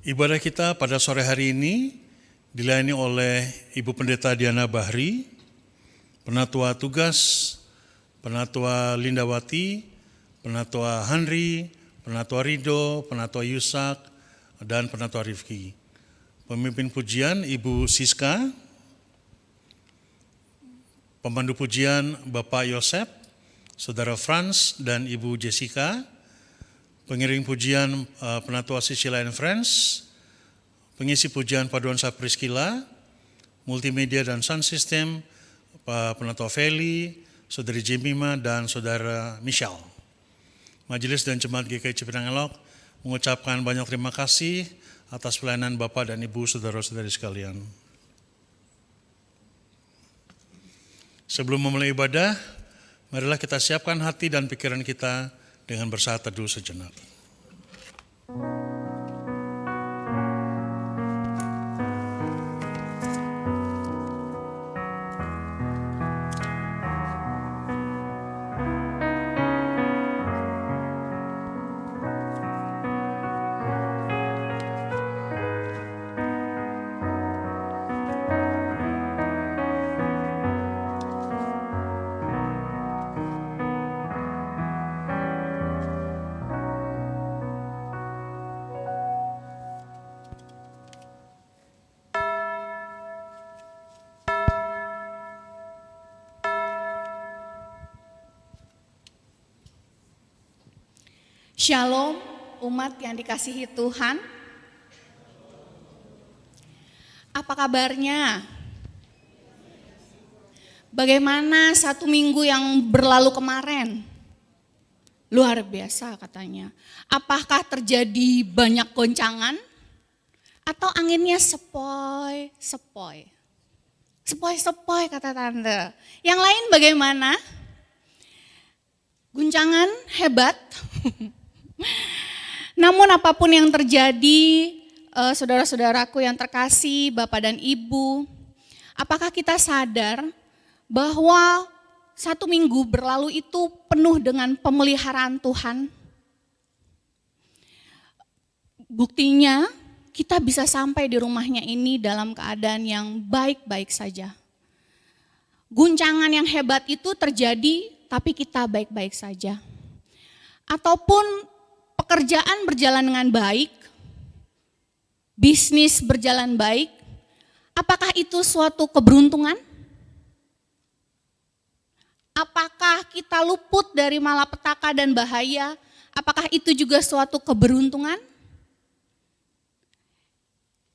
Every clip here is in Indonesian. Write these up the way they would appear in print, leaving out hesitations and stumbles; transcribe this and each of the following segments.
Ibadah kita pada sore hari ini dilayani oleh Ibu Pendeta Diana Bahri, Penatua Tugas, Penatua Lindawati, Penatua Henry, Penatua Rido, Penatua Yusak, dan Penatua Rifki. Pemimpin pujian Ibu Siska, pemandu pujian Bapak Yosep, Saudara Franz dan Ibu Jessica, pengiring pujian Penatua Sisila and Friends, pengisi pujian Paduan Sa Priscilla, multimedia dan sound system, Pak Penatua Feli, Saudari Jemima dan Saudara Michelle. Majelis dan Jemaat GKI Cipinang Elok mengucapkan banyak terima kasih atas pelayanan Bapak dan Ibu saudara-saudari sekalian. Sebelum memulai ibadah, marilah kita siapkan hati dan pikiran kita dengan bersaat teduh sejenak. Shalom, umat yang dikasihi Tuhan. Apa kabarnya? Bagaimana 1 minggu yang berlalu kemarin? Luar biasa katanya. Apakah terjadi banyak goncangan? Atau anginnya sepoi-sepoi? Sepoi-sepoi kata tante. Yang lain bagaimana? Guncangan hebat. Namun apapun yang terjadi, saudara-saudaraku yang terkasih, Bapak dan Ibu, apakah kita sadar bahwa 1 minggu berlalu itu penuh dengan pemeliharaan Tuhan? Buktinya kita bisa sampai di rumahnya ini dalam keadaan yang baik-baik saja. Guncangan yang hebat itu terjadi, tapi kita baik-baik saja. Ataupun pekerjaan berjalan dengan baik, bisnis berjalan baik, apakah itu suatu keberuntungan? Apakah kita luput dari malapetaka dan bahaya? Apakah itu juga suatu keberuntungan?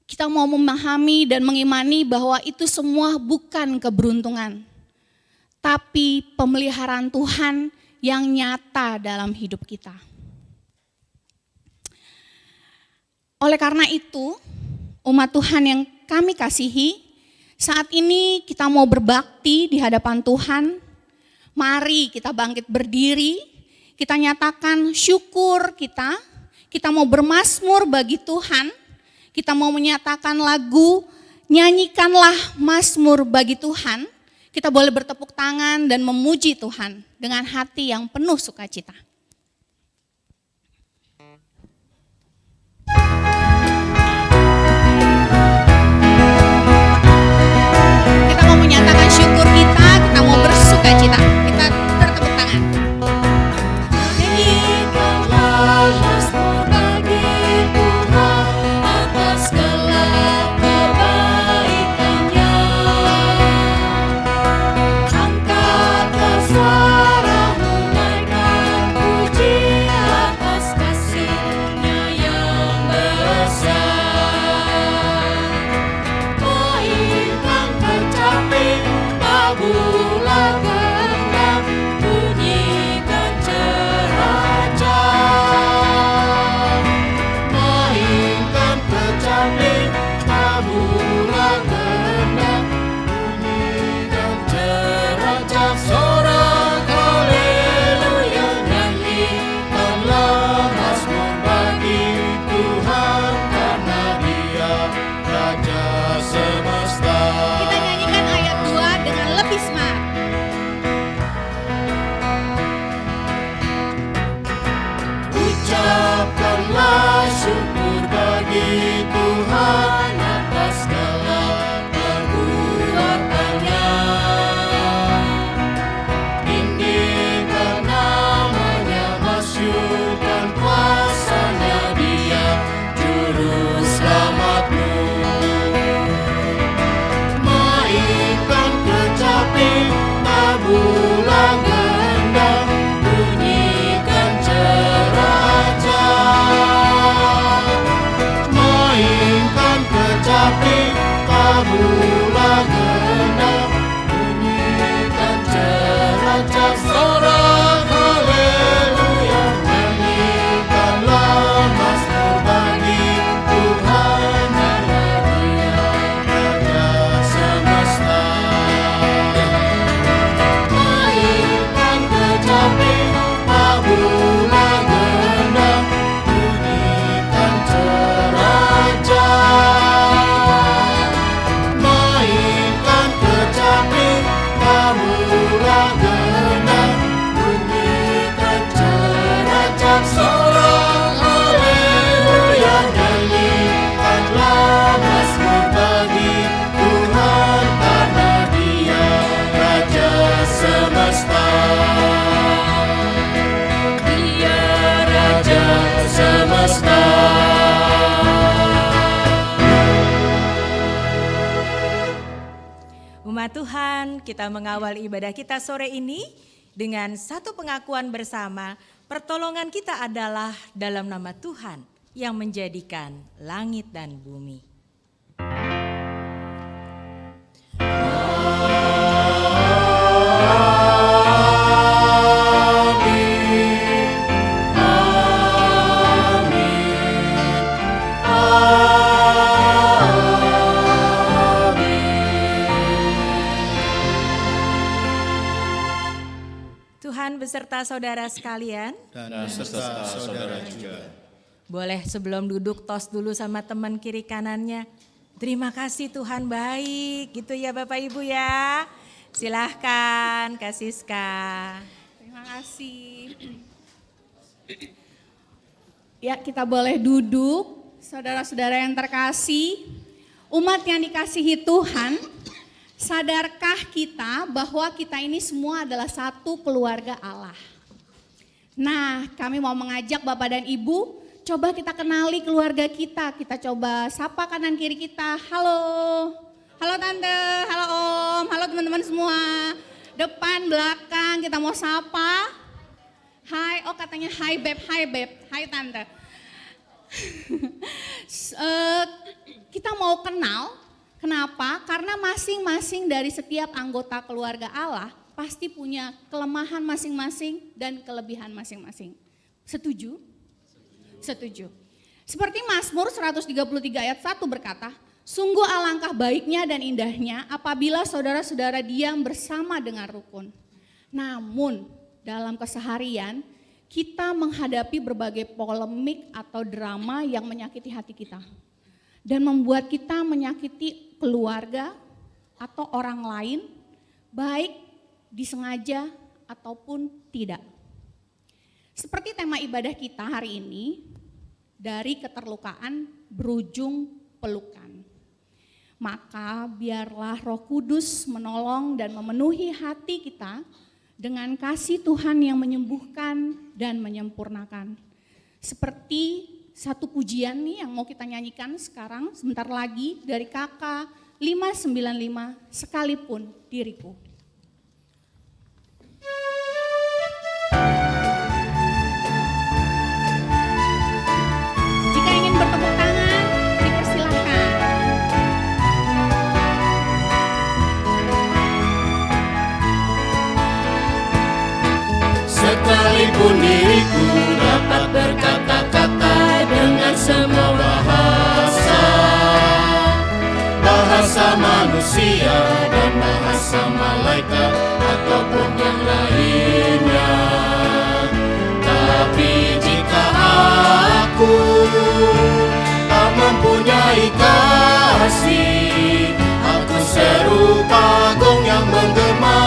Kita mau memahami dan mengimani bahwa itu semua bukan keberuntungan, tapi pemeliharaan Tuhan yang nyata dalam hidup kita. Oleh karena itu, umat Tuhan yang kami kasihi, saat ini kita mau berbakti di hadapan Tuhan. Mari kita bangkit berdiri, kita nyatakan syukur kita mau bermazmur bagi Tuhan, kita mau menyatakan lagu, nyanyikanlah mazmur bagi Tuhan. Kita boleh bertepuk tangan dan memuji Tuhan dengan hati yang penuh sukacita. Kita mau menyatakan syukur kita mau bersukacita. Kita bertepuk tangan. Nyanyikanlah mazmur bagi Tuhan atas segala kebaikannya. Angkatlah suaramu, naikkan puji atas kasih-Nya yang besar. Mainkan kecapi lagu-lagu firman Tuhan, kita mengawal ibadah kita sore ini dengan satu pengakuan bersama, pertolongan kita adalah dalam nama Tuhan yang menjadikan langit dan bumi. Tuhan beserta saudara sekalian. Dan beserta saudara juga. Boleh sebelum duduk tos dulu sama teman kiri kanannya. Terima kasih Tuhan baik gitu ya Bapak Ibu ya. Silahkan Kak Siska. Terima kasih. Ya, kita boleh duduk, saudara-saudara yang terkasih, umat yang dikasihi Tuhan. Sadarkah kita bahwa kita ini semua adalah satu keluarga Allah? Nah, kami mau mengajak Bapak dan Ibu, coba kita kenali keluarga kita. Kita coba sapa kanan kiri kita. Halo, halo Tante, halo Om, halo teman-teman semua. Depan, belakang, kita mau sapa. Hai, oh katanya hai Beb, hai Tante. Kita mau kenal. Kenapa? Karena masing-masing dari setiap anggota keluarga Allah pasti punya kelemahan masing-masing dan kelebihan masing-masing. Setuju? Setuju. Seperti Mazmur 133 ayat 1 berkata, sungguh alangkah baiknya dan indahnya apabila saudara-saudara diam bersama dengan rukun. Namun dalam keseharian kita menghadapi berbagai polemik atau drama yang menyakiti hati kita. Dan membuat kita menyakiti keluarga atau orang lain, baik disengaja ataupun tidak. Seperti tema ibadah kita hari ini, dari keterlukaan berujung pelukan. Maka biarlah Roh Kudus menolong dan memenuhi hati kita dengan kasih Tuhan yang menyembuhkan dan menyempurnakan. Seperti satu pujian nih yang mau kita nyanyikan sekarang sebentar lagi dari KK 595, sekalipun diriku. Jika ingin bertepuk tangan, dipersilahkan. Sekalipun diriku dapat berkata-kata dengan semua bahasa manusia dan bahasa malaikat ataupun yang lainnya. Tapi jika aku tak mempunyai kasih, aku serupa gong yang menggema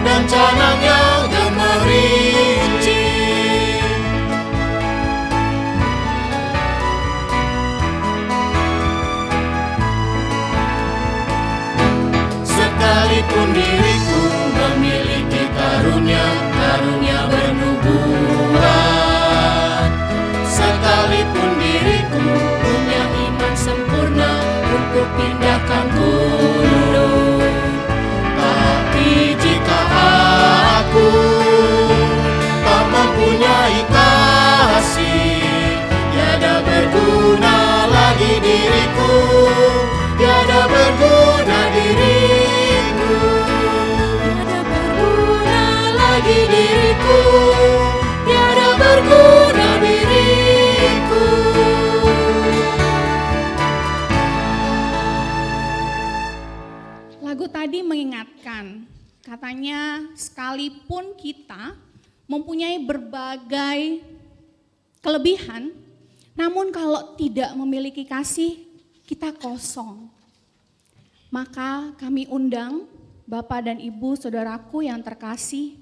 dan canang yang gemerinci. Sekalipun diriku memiliki karunia bernubuat, sekalipun diriku punya iman sempurna untuk pindahkan gunung, tapi jika aku tak mempunyai kasih, tiada berguna lagi diriku, tiada berguna diriku, tiada berguna lagi diriku, tiada berguna diriku. Lagu tadi mengingatkan, katanya sekalipun kita mempunyai berbagai kelebihan, namun kalau tidak memiliki kasih, kita kosong. Maka kami undang Bapak dan Ibu saudaraku yang terkasih,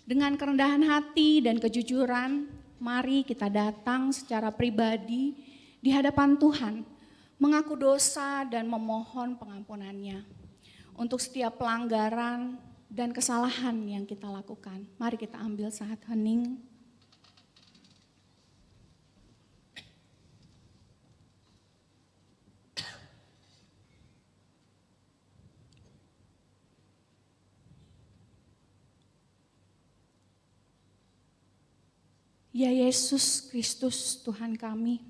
dengan kerendahan hati dan kejujuran, mari kita datang secara pribadi di hadapan Tuhan, mengaku dosa dan memohon pengampunannya untuk setiap pelanggaran dan kesalahan yang kita lakukan. Mari kita ambil saat hening. Ya Yesus Kristus Tuhan kami,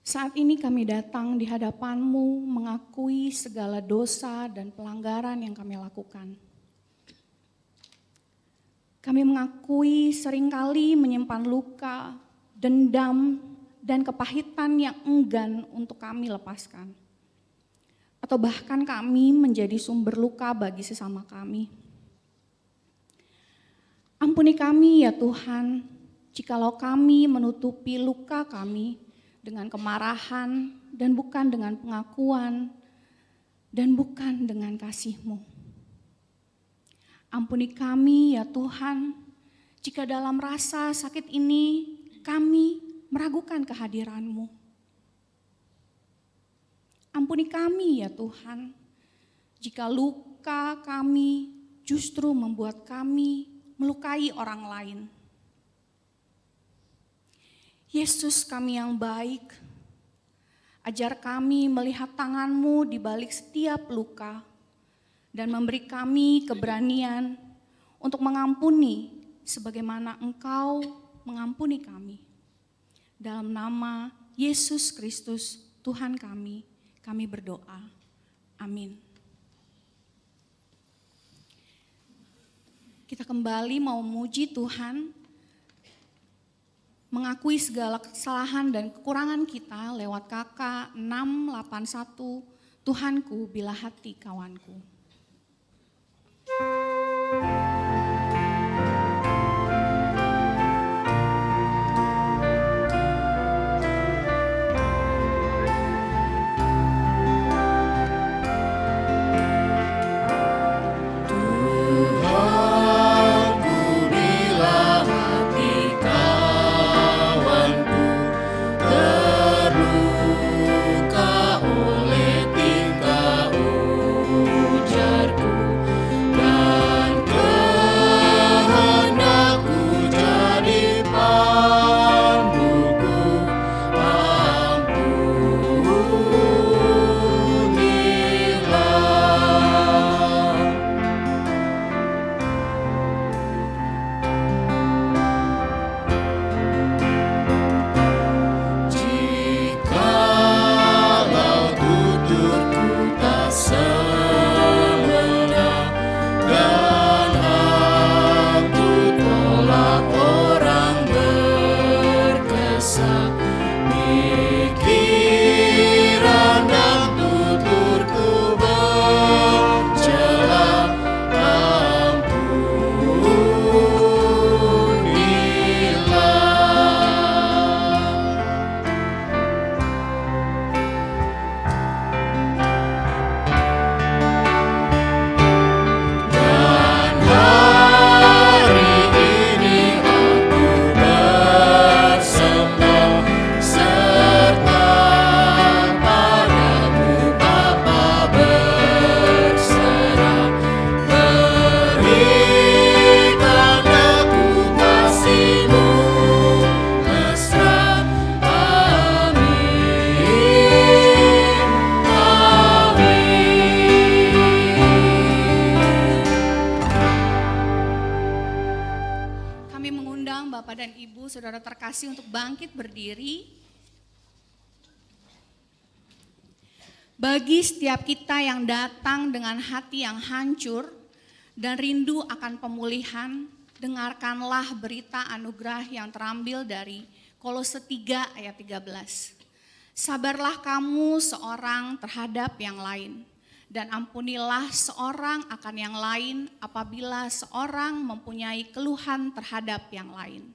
saat ini kami datang di hadapan-Mu mengakui segala dosa dan pelanggaran yang kami lakukan. Kami mengakui seringkali menyimpan luka, dendam, dan kepahitan yang enggan untuk kami lepaskan. Atau bahkan kami menjadi sumber luka bagi sesama kami. Ampuni kami ya Tuhan, jikalau kami menutupi luka kami dengan kemarahan dan bukan dengan pengakuan dan bukan dengan kasih-Mu. Ampuni kami ya Tuhan, jika dalam rasa sakit ini kami meragukan kehadiran-Mu. Ampuni kami ya Tuhan, jika luka kami justru membuat kami melukai orang lain. Yesus kami yang baik, ajar kami melihat tangan-Mu di balik setiap luka dan memberi kami keberanian untuk mengampuni sebagaimana Engkau mengampuni kami. Dalam nama Yesus Kristus Tuhan kami berdoa. Amin. Kita kembali mau memuji Tuhan, mengakui segala kesalahan dan kekurangan kita lewat KK 681, Tuhanku bila hati kawanku. Saudara terkasih untuk bangkit berdiri. Bagi setiap kita yang datang dengan hati yang hancur dan rindu akan pemulihan, dengarkanlah berita anugerah yang terambil dari Kolose 3 ayat 13. Sabarlah kamu seorang terhadap yang lain, dan ampunilah seorang akan yang lain apabila seorang mempunyai keluhan terhadap yang lain.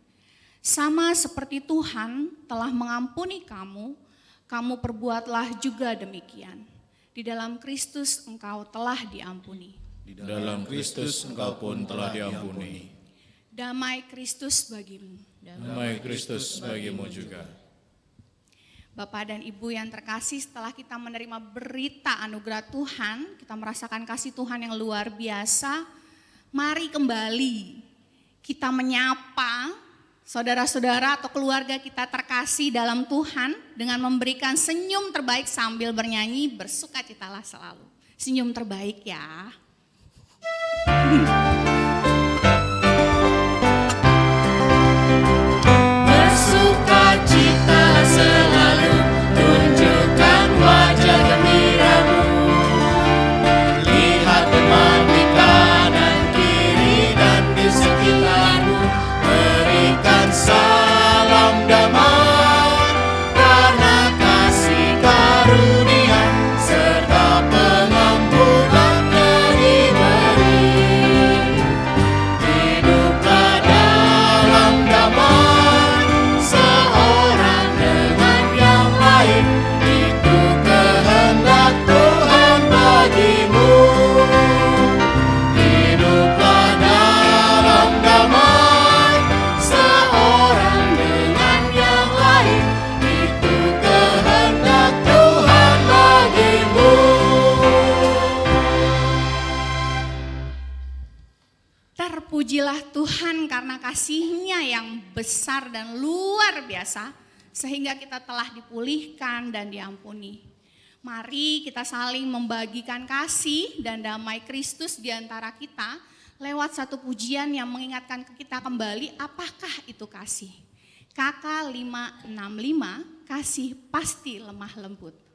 Sama seperti Tuhan telah mengampuni kamu, kamu perbuatlah juga demikian. Di dalam Kristus engkau telah diampuni. Di dalam Kristus engkau pun telah diampuni. Damai Kristus bagimu. Damai Kristus bagimu juga. Bapak dan Ibu yang terkasih, setelah kita menerima berita anugerah Tuhan, kita merasakan kasih Tuhan yang luar biasa. Mari kembali kita menyapa saudara-saudara atau keluarga kita terkasih dalam Tuhan dengan memberikan senyum terbaik sambil bernyanyi bersukacitalah selalu. Senyum terbaik ya. Pujilah Tuhan karena kasih-Nya yang besar dan luar biasa, sehingga kita telah dipulihkan dan diampuni. Mari kita saling membagikan kasih dan damai Kristus di antara kita lewat satu pujian yang mengingatkan ke kita kembali apakah itu kasih. KK 565, kasih pasti lemah lembut.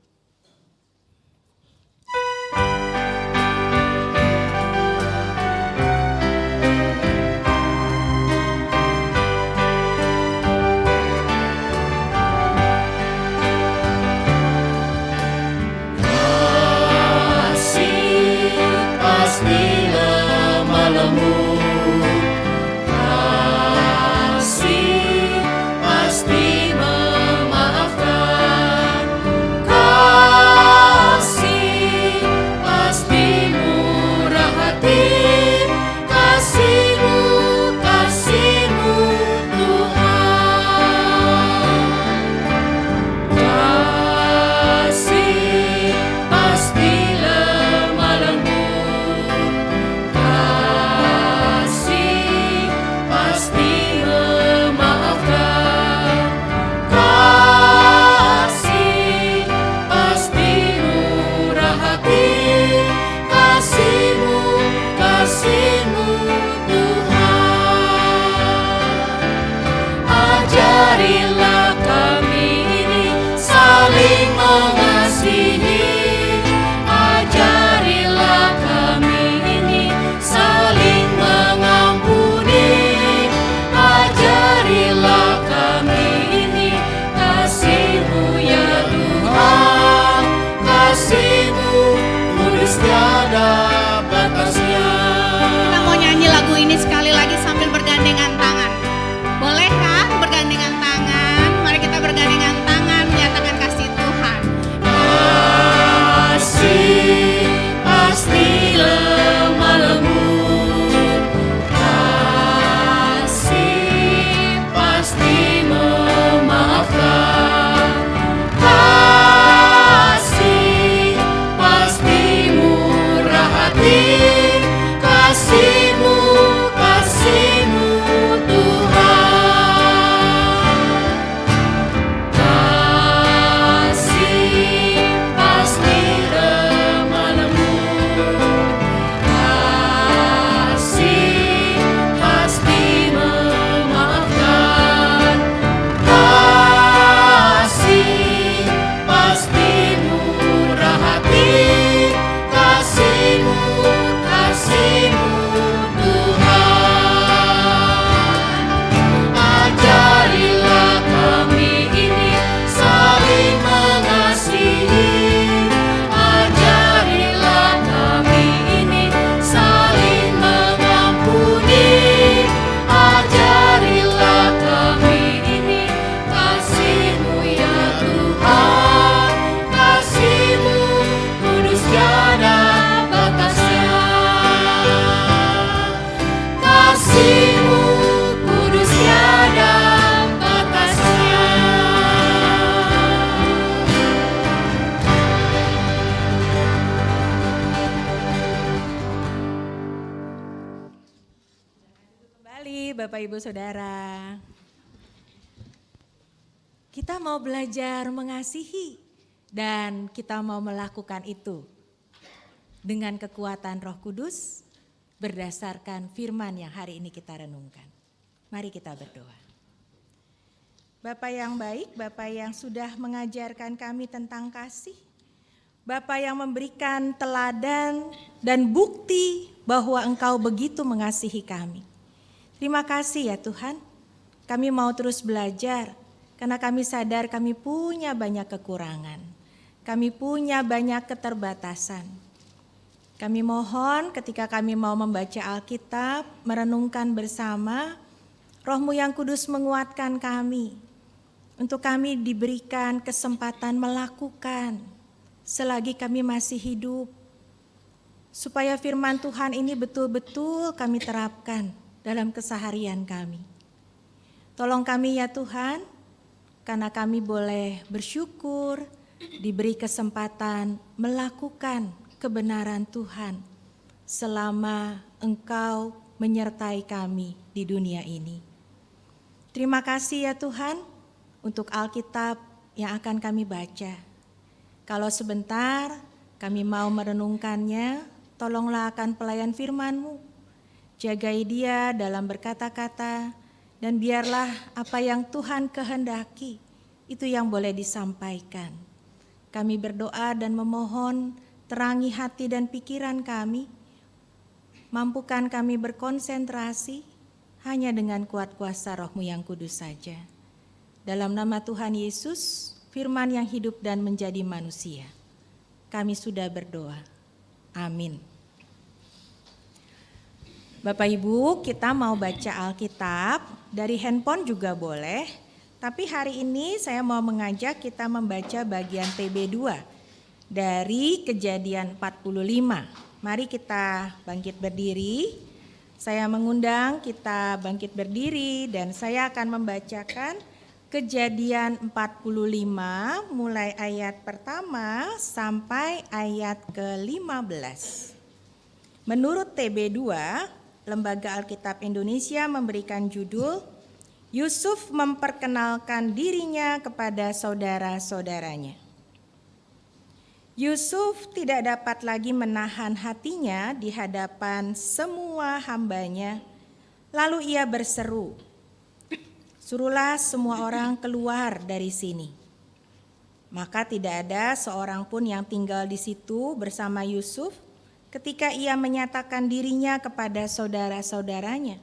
Bapak Ibu Saudara, kita mau belajar mengasihi dan kita mau melakukan itu dengan kekuatan Roh Kudus berdasarkan firman yang hari ini kita renungkan. Mari kita berdoa. Bapak yang baik, Bapak yang sudah mengajarkan kami tentang kasih, Bapak yang memberikan teladan dan bukti bahwa Engkau begitu mengasihi kami. Terima kasih ya Tuhan, kami mau terus belajar karena kami sadar kami punya banyak kekurangan. Kami punya banyak keterbatasan. Kami mohon ketika kami mau membaca Alkitab, merenungkan bersama, Roh-Mu yang kudus menguatkan kami. Untuk kami diberikan kesempatan melakukan selagi kami masih hidup. Supaya firman Tuhan ini betul-betul kami terapkan dalam keseharian kami. Tolong kami ya Tuhan, karena kami boleh bersyukur, diberi kesempatan melakukan kebenaran Tuhan selama Engkau menyertai kami di dunia ini. Terima kasih ya Tuhan untuk Alkitab yang akan kami baca. Kalau sebentar kami mau merenungkannya, tolonglah akan pelayan firman-Mu. Jagai dia dalam berkata-kata, dan biarlah apa yang Tuhan kehendaki, itu yang boleh disampaikan. Kami berdoa dan memohon, terangi hati dan pikiran kami, mampukan kami berkonsentrasi hanya dengan kuat kuasa Roh-Mu yang kudus saja. Dalam nama Tuhan Yesus, firman yang hidup dan menjadi manusia, kami sudah berdoa. Amin. Bapak Ibu, kita mau baca Alkitab, dari handphone juga boleh, tapi hari ini saya mau mengajak kita membaca bagian TB2 dari Kejadian 45. Mari kita bangkit berdiri, saya mengundang kita bangkit berdiri dan saya akan membacakan Kejadian 45 mulai ayat pertama sampai ayat ke-15. Menurut TB2, Lembaga Alkitab Indonesia memberikan judul Yusuf memperkenalkan dirinya kepada saudara-saudaranya. Yusuf tidak dapat lagi menahan hatinya di hadapan semua hambanya, lalu ia berseru, "Suruhlah semua orang keluar dari sini." Maka tidak ada seorang pun yang tinggal di situ bersama Yusuf ketika ia menyatakan dirinya kepada saudara-saudaranya.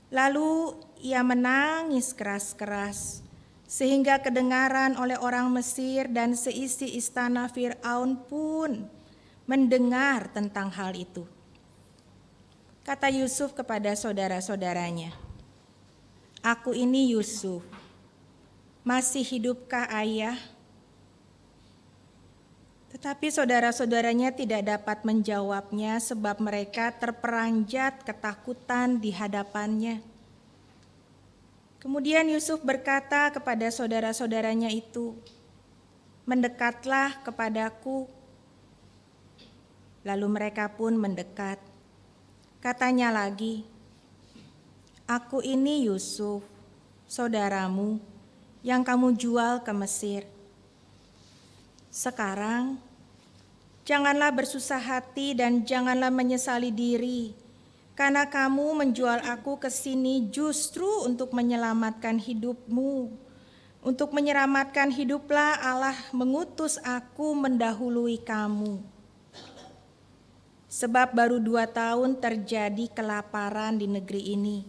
Lalu ia menangis keras-keras sehingga kedengaran oleh orang Mesir dan seisi istana Fir'aun pun mendengar tentang hal itu. Kata Yusuf kepada saudara-saudaranya, "Aku ini Yusuf, masih hidupkah ayah?" Tetapi saudara-saudaranya tidak dapat menjawabnya sebab mereka terperanjat ketakutan di hadapannya. Kemudian Yusuf berkata kepada saudara-saudaranya itu, "Mendekatlah kepadaku." Lalu mereka pun mendekat. Katanya lagi, "Aku ini Yusuf, saudaramu yang kamu jual ke Mesir. Sekarang, janganlah bersusah hati dan janganlah menyesali diri, karena kamu menjual aku ke sini justru untuk menyelamatkan hidupmu. Untuk menyelamatkan hiduplah Allah mengutus aku mendahului kamu. Sebab baru 2 tahun terjadi kelaparan di negeri ini,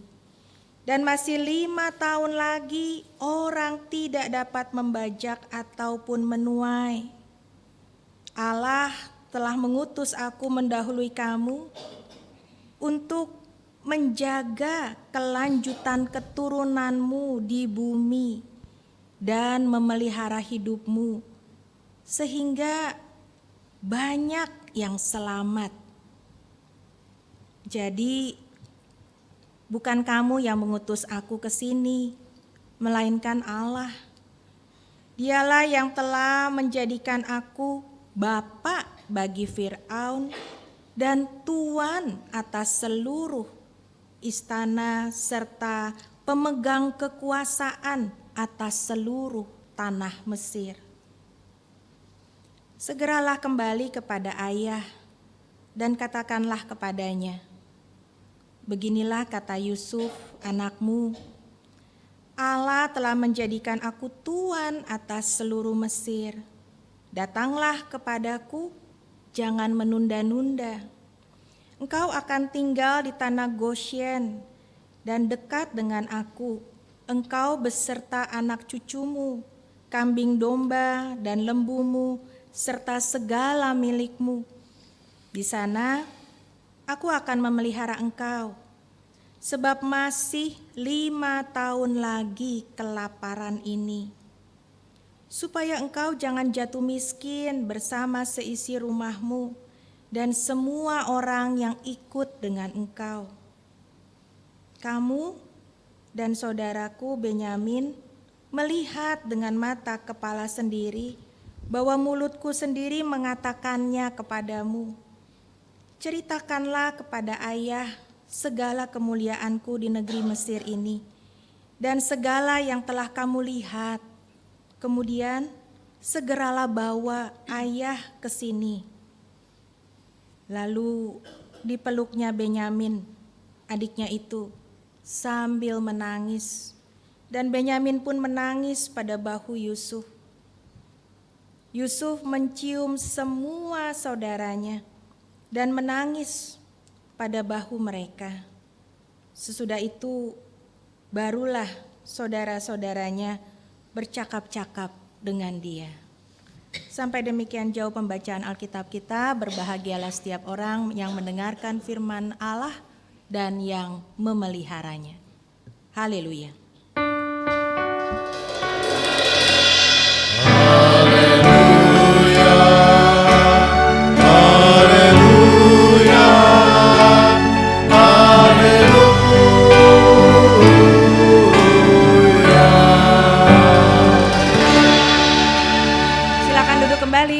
dan masih 5 tahun lagi orang tidak dapat membajak ataupun menuai. Allah telah mengutus aku mendahului kamu untuk menjaga kelanjutan keturunanmu di bumi dan memelihara hidupmu sehingga banyak yang selamat. Jadi bukan kamu yang mengutus aku ke sini, melainkan Allah. Dialah yang telah menjadikan aku bapa bagi Fir'aun dan tuan atas seluruh istana serta pemegang kekuasaan atas seluruh tanah Mesir. Segeralah kembali kepada ayah dan katakanlah kepadanya, beginilah kata Yusuf anakmu, Allah telah menjadikan aku tuan atas seluruh Mesir. Datanglah kepadaku, jangan menunda-nunda. Engkau akan tinggal di tanah Goshen dan dekat dengan aku, engkau beserta anak cucumu, kambing domba dan lembumu, serta segala milikmu. Di sana aku akan memelihara engkau, sebab masih 5 tahun lagi kelaparan ini, supaya engkau jangan jatuh miskin bersama seisi rumahmu dan semua orang yang ikut dengan engkau. Kamu dan saudaraku Benyamin melihat dengan mata kepala sendiri bahwa mulutku sendiri mengatakannya kepadamu. Ceritakanlah kepada ayah segala kemuliaanku di negeri Mesir ini dan segala yang telah kamu lihat. Kemudian segeralah bawa ayah ke sini. Lalu dipeluknya Benyamin, adiknya itu, sambil menangis. Dan Benyamin pun menangis pada bahu Yusuf. Yusuf mencium semua saudaranya dan menangis pada bahu mereka. Sesudah itu barulah saudara-saudaranya bercakap-cakap dengan dia. Sampai demikian jauh pembacaan Alkitab kita. Berbahagialah setiap orang yang mendengarkan firman Allah dan yang memeliharanya. Haleluya.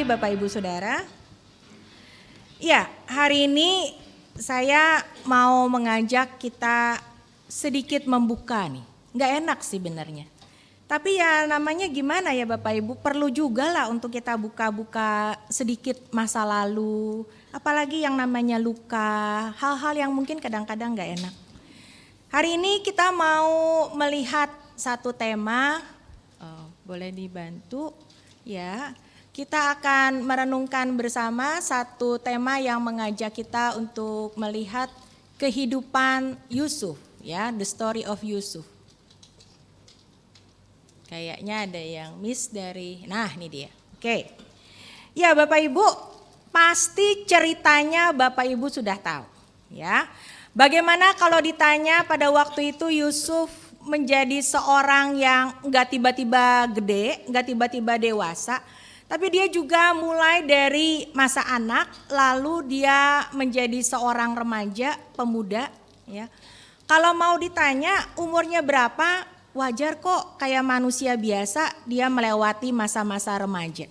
Bapak Ibu Saudara. Ya, hari ini saya mau mengajak kita sedikit membuka nih. Nggak enak sih benernya. Tapi ya namanya gimana ya Bapak Ibu, perlu juga lah untuk kita buka-buka sedikit masa lalu. Apalagi yang namanya luka, hal-hal yang mungkin kadang-kadang nggak enak. Hari ini kita mau melihat satu tema, boleh dibantu ya. Kita akan merenungkan bersama satu tema yang mengajak kita untuk melihat kehidupan Yusuf, ya, the story of Yusuf. Kayaknya ada yang miss dari, nah ini dia. Oke. Ya Bapak Ibu, pasti ceritanya Bapak Ibu sudah tahu, ya. Bagaimana kalau ditanya pada waktu itu Yusuf menjadi seorang yang enggak tiba-tiba gede, enggak tiba-tiba dewasa. Tapi dia juga mulai dari masa anak, lalu dia menjadi seorang remaja, pemuda. Ya. Kalau mau ditanya umurnya berapa, wajar kok kayak manusia biasa dia melewati masa-masa remaja.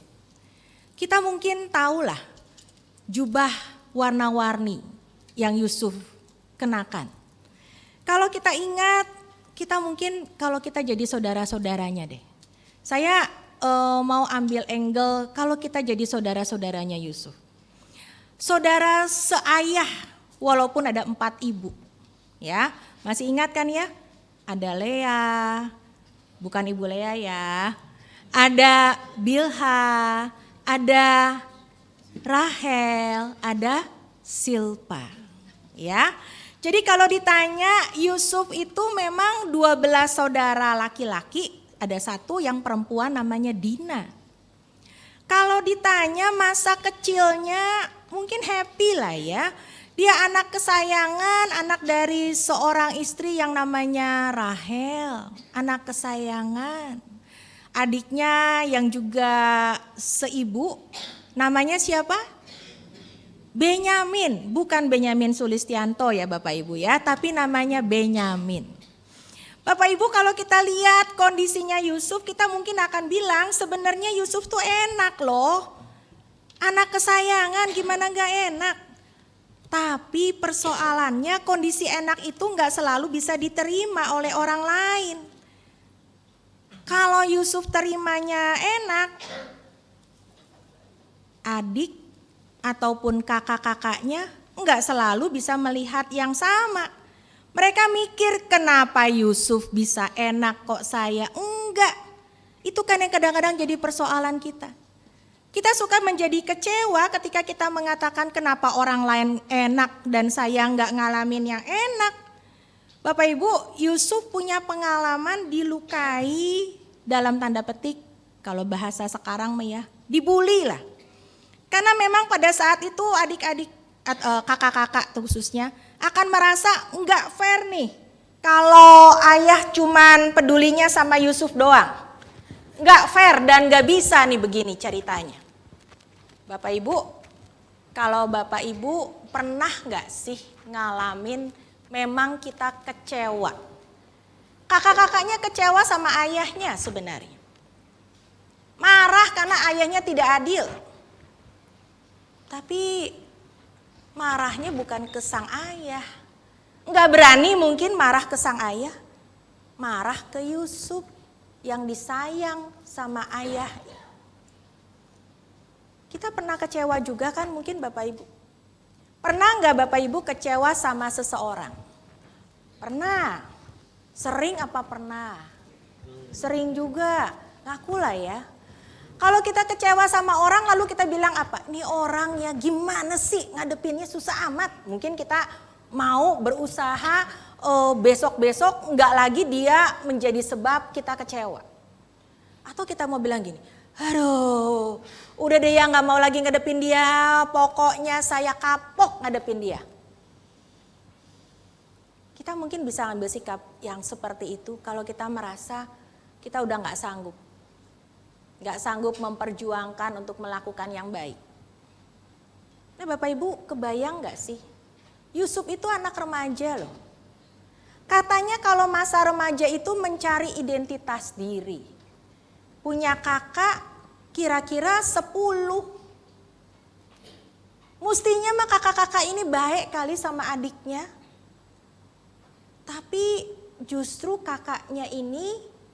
Kita mungkin tahulah jubah warna-warni yang Yusuf kenakan. Kalau kita ingat, kita mungkin kalau kita jadi saudara-saudaranya deh. Saya mau ambil angle kalau kita jadi saudara-saudaranya Yusuf. Saudara seayah walaupun ada 4 ibu. Ya, masih ingat kan ya? Ada Lea, bukan Ibu Lea ya. Ada Bilha, ada Rahel, ada Silpa. Ya. Jadi kalau ditanya Yusuf itu memang 12 saudara laki-laki. Ada satu yang perempuan namanya Dina. Kalau ditanya masa kecilnya mungkin happy lah ya. Dia anak kesayangan, anak dari seorang istri yang namanya Rahel. Anak kesayangan. Adiknya yang juga seibu namanya siapa? Benyamin. Bukan Benyamin Sulistianto ya Bapak Ibu ya. Tapi namanya Benyamin. Bapak Ibu kalau kita lihat kondisinya Yusuf, kita mungkin akan bilang sebenarnya Yusuf tuh enak loh. Anak kesayangan gimana gak enak. Tapi persoalannya kondisi enak itu gak selalu bisa diterima oleh orang lain. Kalau Yusuf terimanya enak, adik ataupun kakak-kakaknya gak selalu bisa melihat yang sama. Mereka mikir kenapa Yusuf bisa enak kok saya enggak. Itu kan yang kadang-kadang jadi persoalan kita. Kita suka menjadi kecewa ketika kita mengatakan kenapa orang lain enak dan saya enggak ngalamin yang enak. Bapak Ibu, Yusuf punya pengalaman dilukai dalam tanda petik. Kalau bahasa sekarang ya, dibully lah. Karena memang pada saat itu adik-adik, kakak-kakak khususnya akan merasa enggak fair nih kalau ayah cuman pedulinya sama Yusuf doang. Enggak fair dan enggak bisa nih begini ceritanya. Bapak Ibu, kalau Bapak Ibu pernah enggak sih ngalamin memang kita kecewa? Kakak-kakaknya kecewa sama ayahnya sebenarnya. Marah karena ayahnya tidak adil. Tapi marahnya bukan ke sang ayah, Nggak berani mungkin marah ke sang ayah, marah ke Yusuf yang disayang sama ayah. Kita pernah kecewa juga kan mungkin Bapak Ibu? Pernah nggak Bapak Ibu kecewa sama seseorang? Pernah. Sering apa pernah? Sering juga. Ngakulah ya. Kalau kita kecewa sama orang lalu kita bilang apa? Ini orang ya gimana sih ngadepinnya susah amat. Mungkin kita mau berusaha besok-besok nggak lagi dia menjadi sebab kita kecewa. Atau kita mau bilang gini, aduh udah deh ya nggak mau lagi ngadepin dia, pokoknya saya kapok ngadepin dia. Kita mungkin bisa ambil sikap yang seperti itu kalau kita merasa kita udah nggak sanggup. Nggak sanggup memperjuangkan untuk melakukan yang baik. Nah Bapak Ibu kebayang nggak sih? Yusuf itu anak remaja loh. Katanya kalau masa remaja itu mencari identitas diri. Punya kakak kira-kira 10. Mestinya mah kakak-kakak ini baik kali sama adiknya. Tapi justru kakaknya ini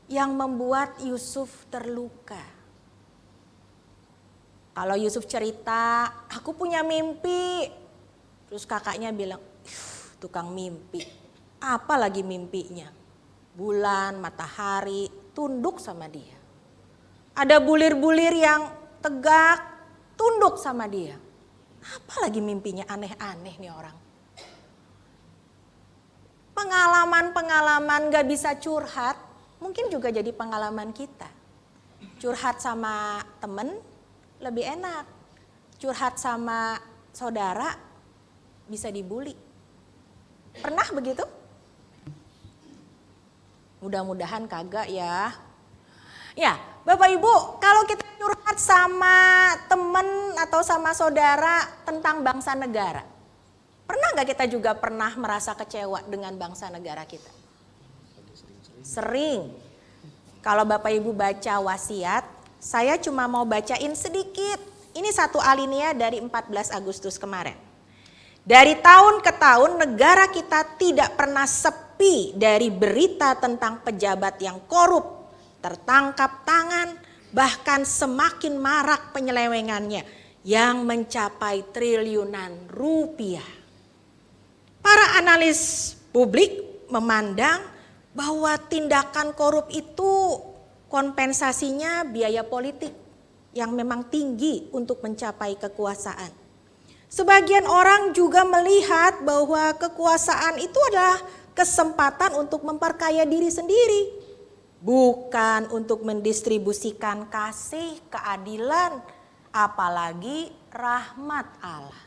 yang membuat Yusuf terluka. Kalau Yusuf cerita, aku punya mimpi. Terus kakaknya bilang, tukang mimpi. Apa lagi mimpinya? Bulan, matahari, tunduk sama dia. Ada bulir-bulir yang tegak, tunduk sama dia. Apa lagi mimpinya aneh-aneh nih orang. Pengalaman-pengalaman gak bisa curhat, mungkin juga jadi pengalaman kita. Curhat sama temen lebih enak. Curhat sama saudara bisa dibully. Pernah begitu? Mudah-mudahan kagak ya. Ya, Bapak Ibu, kalau kita curhat sama temen atau sama saudara tentang bangsa negara, pernah nggak kita juga pernah merasa kecewa dengan bangsa negara kita? Sering. Kalau Bapak Ibu baca wasiat, saya cuma mau bacain sedikit. Ini satu alinea dari 14 Agustus kemarin. Dari tahun ke tahun negara kita tidak pernah sepi dari berita tentang pejabat yang korup, tertangkap tangan, bahkan semakin marak penyelewengannya yang mencapai triliunan rupiah. Para analis publik memandang bahwa tindakan korup itu kompensasinya biaya politik yang memang tinggi untuk mencapai kekuasaan. Sebagian orang juga melihat bahwa kekuasaan itu adalah kesempatan untuk memperkaya diri sendiri. Bukan untuk mendistribusikan kasih, keadilan, apalagi rahmat Allah.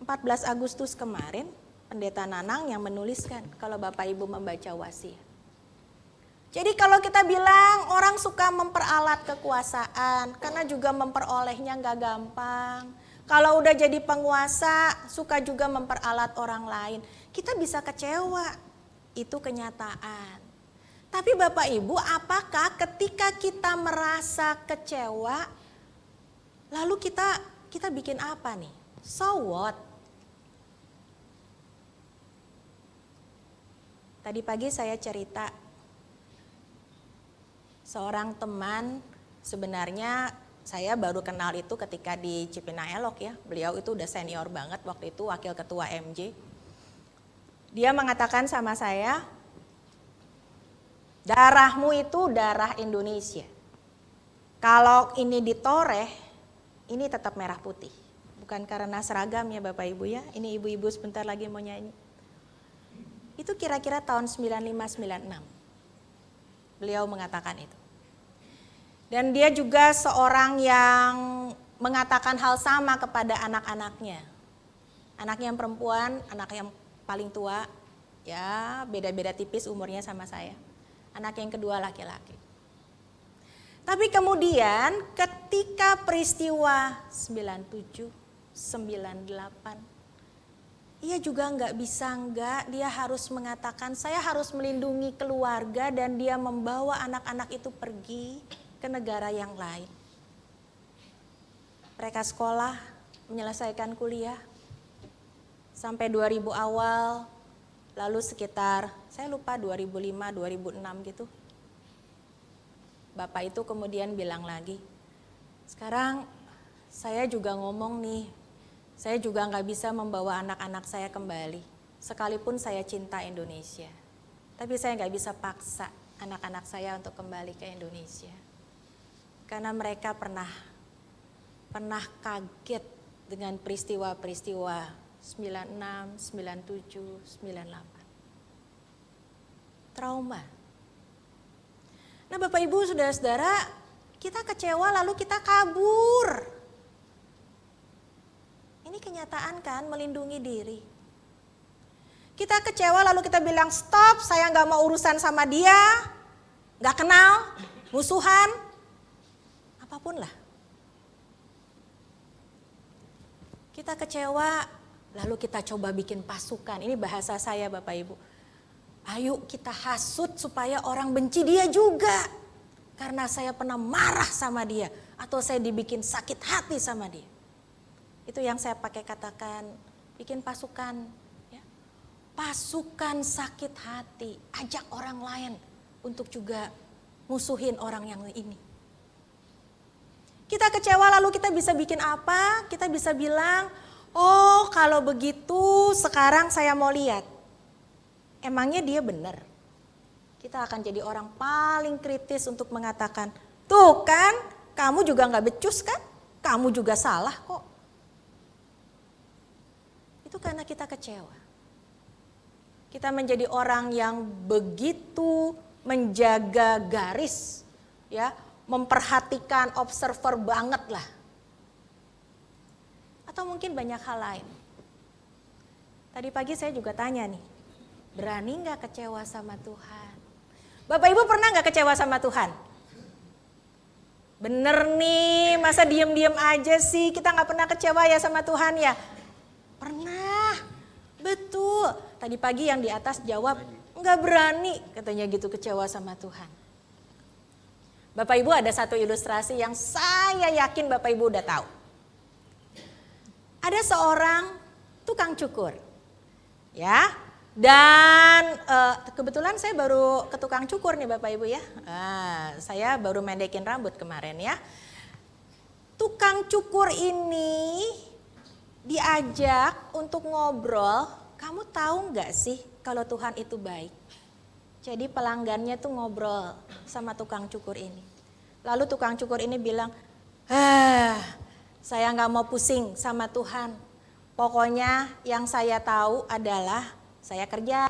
14 Agustus kemarin, Pendeta Nanang yang menuliskan kalau Bapak Ibu membaca wasiat. Jadi kalau kita bilang orang suka memperalat kekuasaan karena juga memperolehnya gak gampang. Kalau udah jadi penguasa suka juga memperalat orang lain. Kita bisa kecewa, itu kenyataan. Tapi Bapak Ibu apakah ketika kita merasa kecewa lalu kita bikin apa nih? So what? Tadi pagi saya cerita seorang teman, sebenarnya saya baru kenal itu ketika di Cipinang Elok ya. Beliau itu udah senior banget waktu itu wakil ketua MJ. Dia mengatakan sama saya, darahmu itu darah Indonesia. Kalau ini ditoreh, ini tetap merah putih. Bukan karena seragam ya Bapak Ibu ya. Ini ibu-ibu sebentar lagi mau nyanyi. Itu kira-kira tahun 95-96. Beliau mengatakan itu. Dan dia juga seorang yang mengatakan hal sama kepada anak-anaknya. Anaknya yang perempuan, anak yang paling tua, ya beda-beda tipis umurnya sama saya. Anak yang kedua laki-laki. Tapi kemudian ketika peristiwa 97, 98, ia juga dia harus mengatakan saya harus melindungi keluarga dan dia membawa anak-anak itu pergi ke negara yang lain. Mereka sekolah, menyelesaikan kuliah, sampai 2000 awal lalu sekitar saya lupa 2005-2006 gitu. Bapak itu kemudian bilang lagi, sekarang saya juga ngomong nih, saya juga nggak bisa membawa anak-anak saya kembali, sekalipun saya cinta Indonesia. Tapi saya nggak bisa paksa anak-anak saya untuk kembali ke Indonesia. Karena mereka pernah kaget dengan peristiwa-peristiwa 96, 97, 98. Trauma. Nah Bapak Ibu saudara-saudara, kita kecewa lalu kita kabur. Ini kenyataan kan, melindungi diri. Kita kecewa lalu kita bilang stop, saya gak mau urusan sama dia, gak kenal, musuhan, apapun lah. Kita kecewa lalu kita coba bikin pasukan, ini bahasa saya Bapak Ibu. Ayo kita hasut supaya orang benci dia juga. Karena saya pernah marah sama dia. Atau saya dibikin sakit hati sama dia. Itu yang saya pakai katakan, bikin pasukan. Ya. Pasukan sakit hati. Ajak orang lain untuk juga musuhin orang yang ini. Kita kecewa lalu kita bisa bikin apa? Kita bisa bilang, oh kalau begitu sekarang saya mau lihat. Emangnya dia benar? Kita akan jadi orang paling kritis untuk mengatakan, tuh kan kamu juga gak becus kan? Kamu juga salah kok. Itu karena kita kecewa. Kita menjadi orang yang begitu menjaga garis, ya, memperhatikan, observer banget lah. Atau mungkin banyak hal lain. Tadi pagi saya juga tanya nih, berani gak kecewa sama Tuhan? Bapak Ibu pernah gak kecewa sama Tuhan? Bener nih, masa diem-diem aja sih, kita gak pernah kecewa ya sama Tuhan ya? Pernah, betul. Tadi pagi yang di atas jawab, gak berani katanya gitu kecewa sama Tuhan. Bapak Ibu ada satu ilustrasi yang saya yakin Bapak Ibu udah tahu. Ada seorang tukang cukur, ya. Dan kebetulan saya baru ke tukang cukur nih Bapak Ibu ya. Saya baru mendekin rambut kemarin ya. Tukang cukur ini diajak untuk ngobrol. Kamu tahu nggak sih kalau Tuhan itu baik? Jadi pelanggannya tuh ngobrol sama tukang cukur ini. Lalu tukang cukur ini bilang, saya nggak mau pusing sama Tuhan. Pokoknya yang saya tahu adalah saya kerja.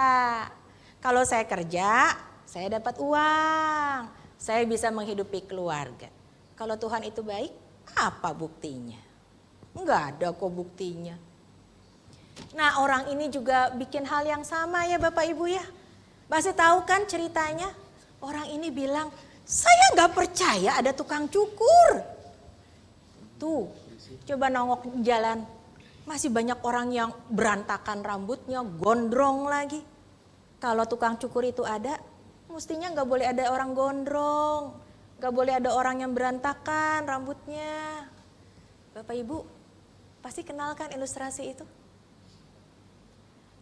Kalau saya kerja, saya dapat uang. Saya bisa menghidupi keluarga. Kalau Tuhan itu baik, apa buktinya? Enggak ada kok buktinya. Nah orang ini juga bikin hal yang sama ya Bapak Ibu ya. Masih tahu kan ceritanya? Orang ini bilang, saya gak percaya ada tukang cukur. Tuh, coba nongok jalan. Masih banyak orang yang berantakan rambutnya, gondrong lagi. Kalau tukang cukur itu ada, mestinya gak boleh ada orang gondrong. Gak boleh ada orang yang berantakan rambutnya. Bapak Ibu, pasti kenal kan ilustrasi itu?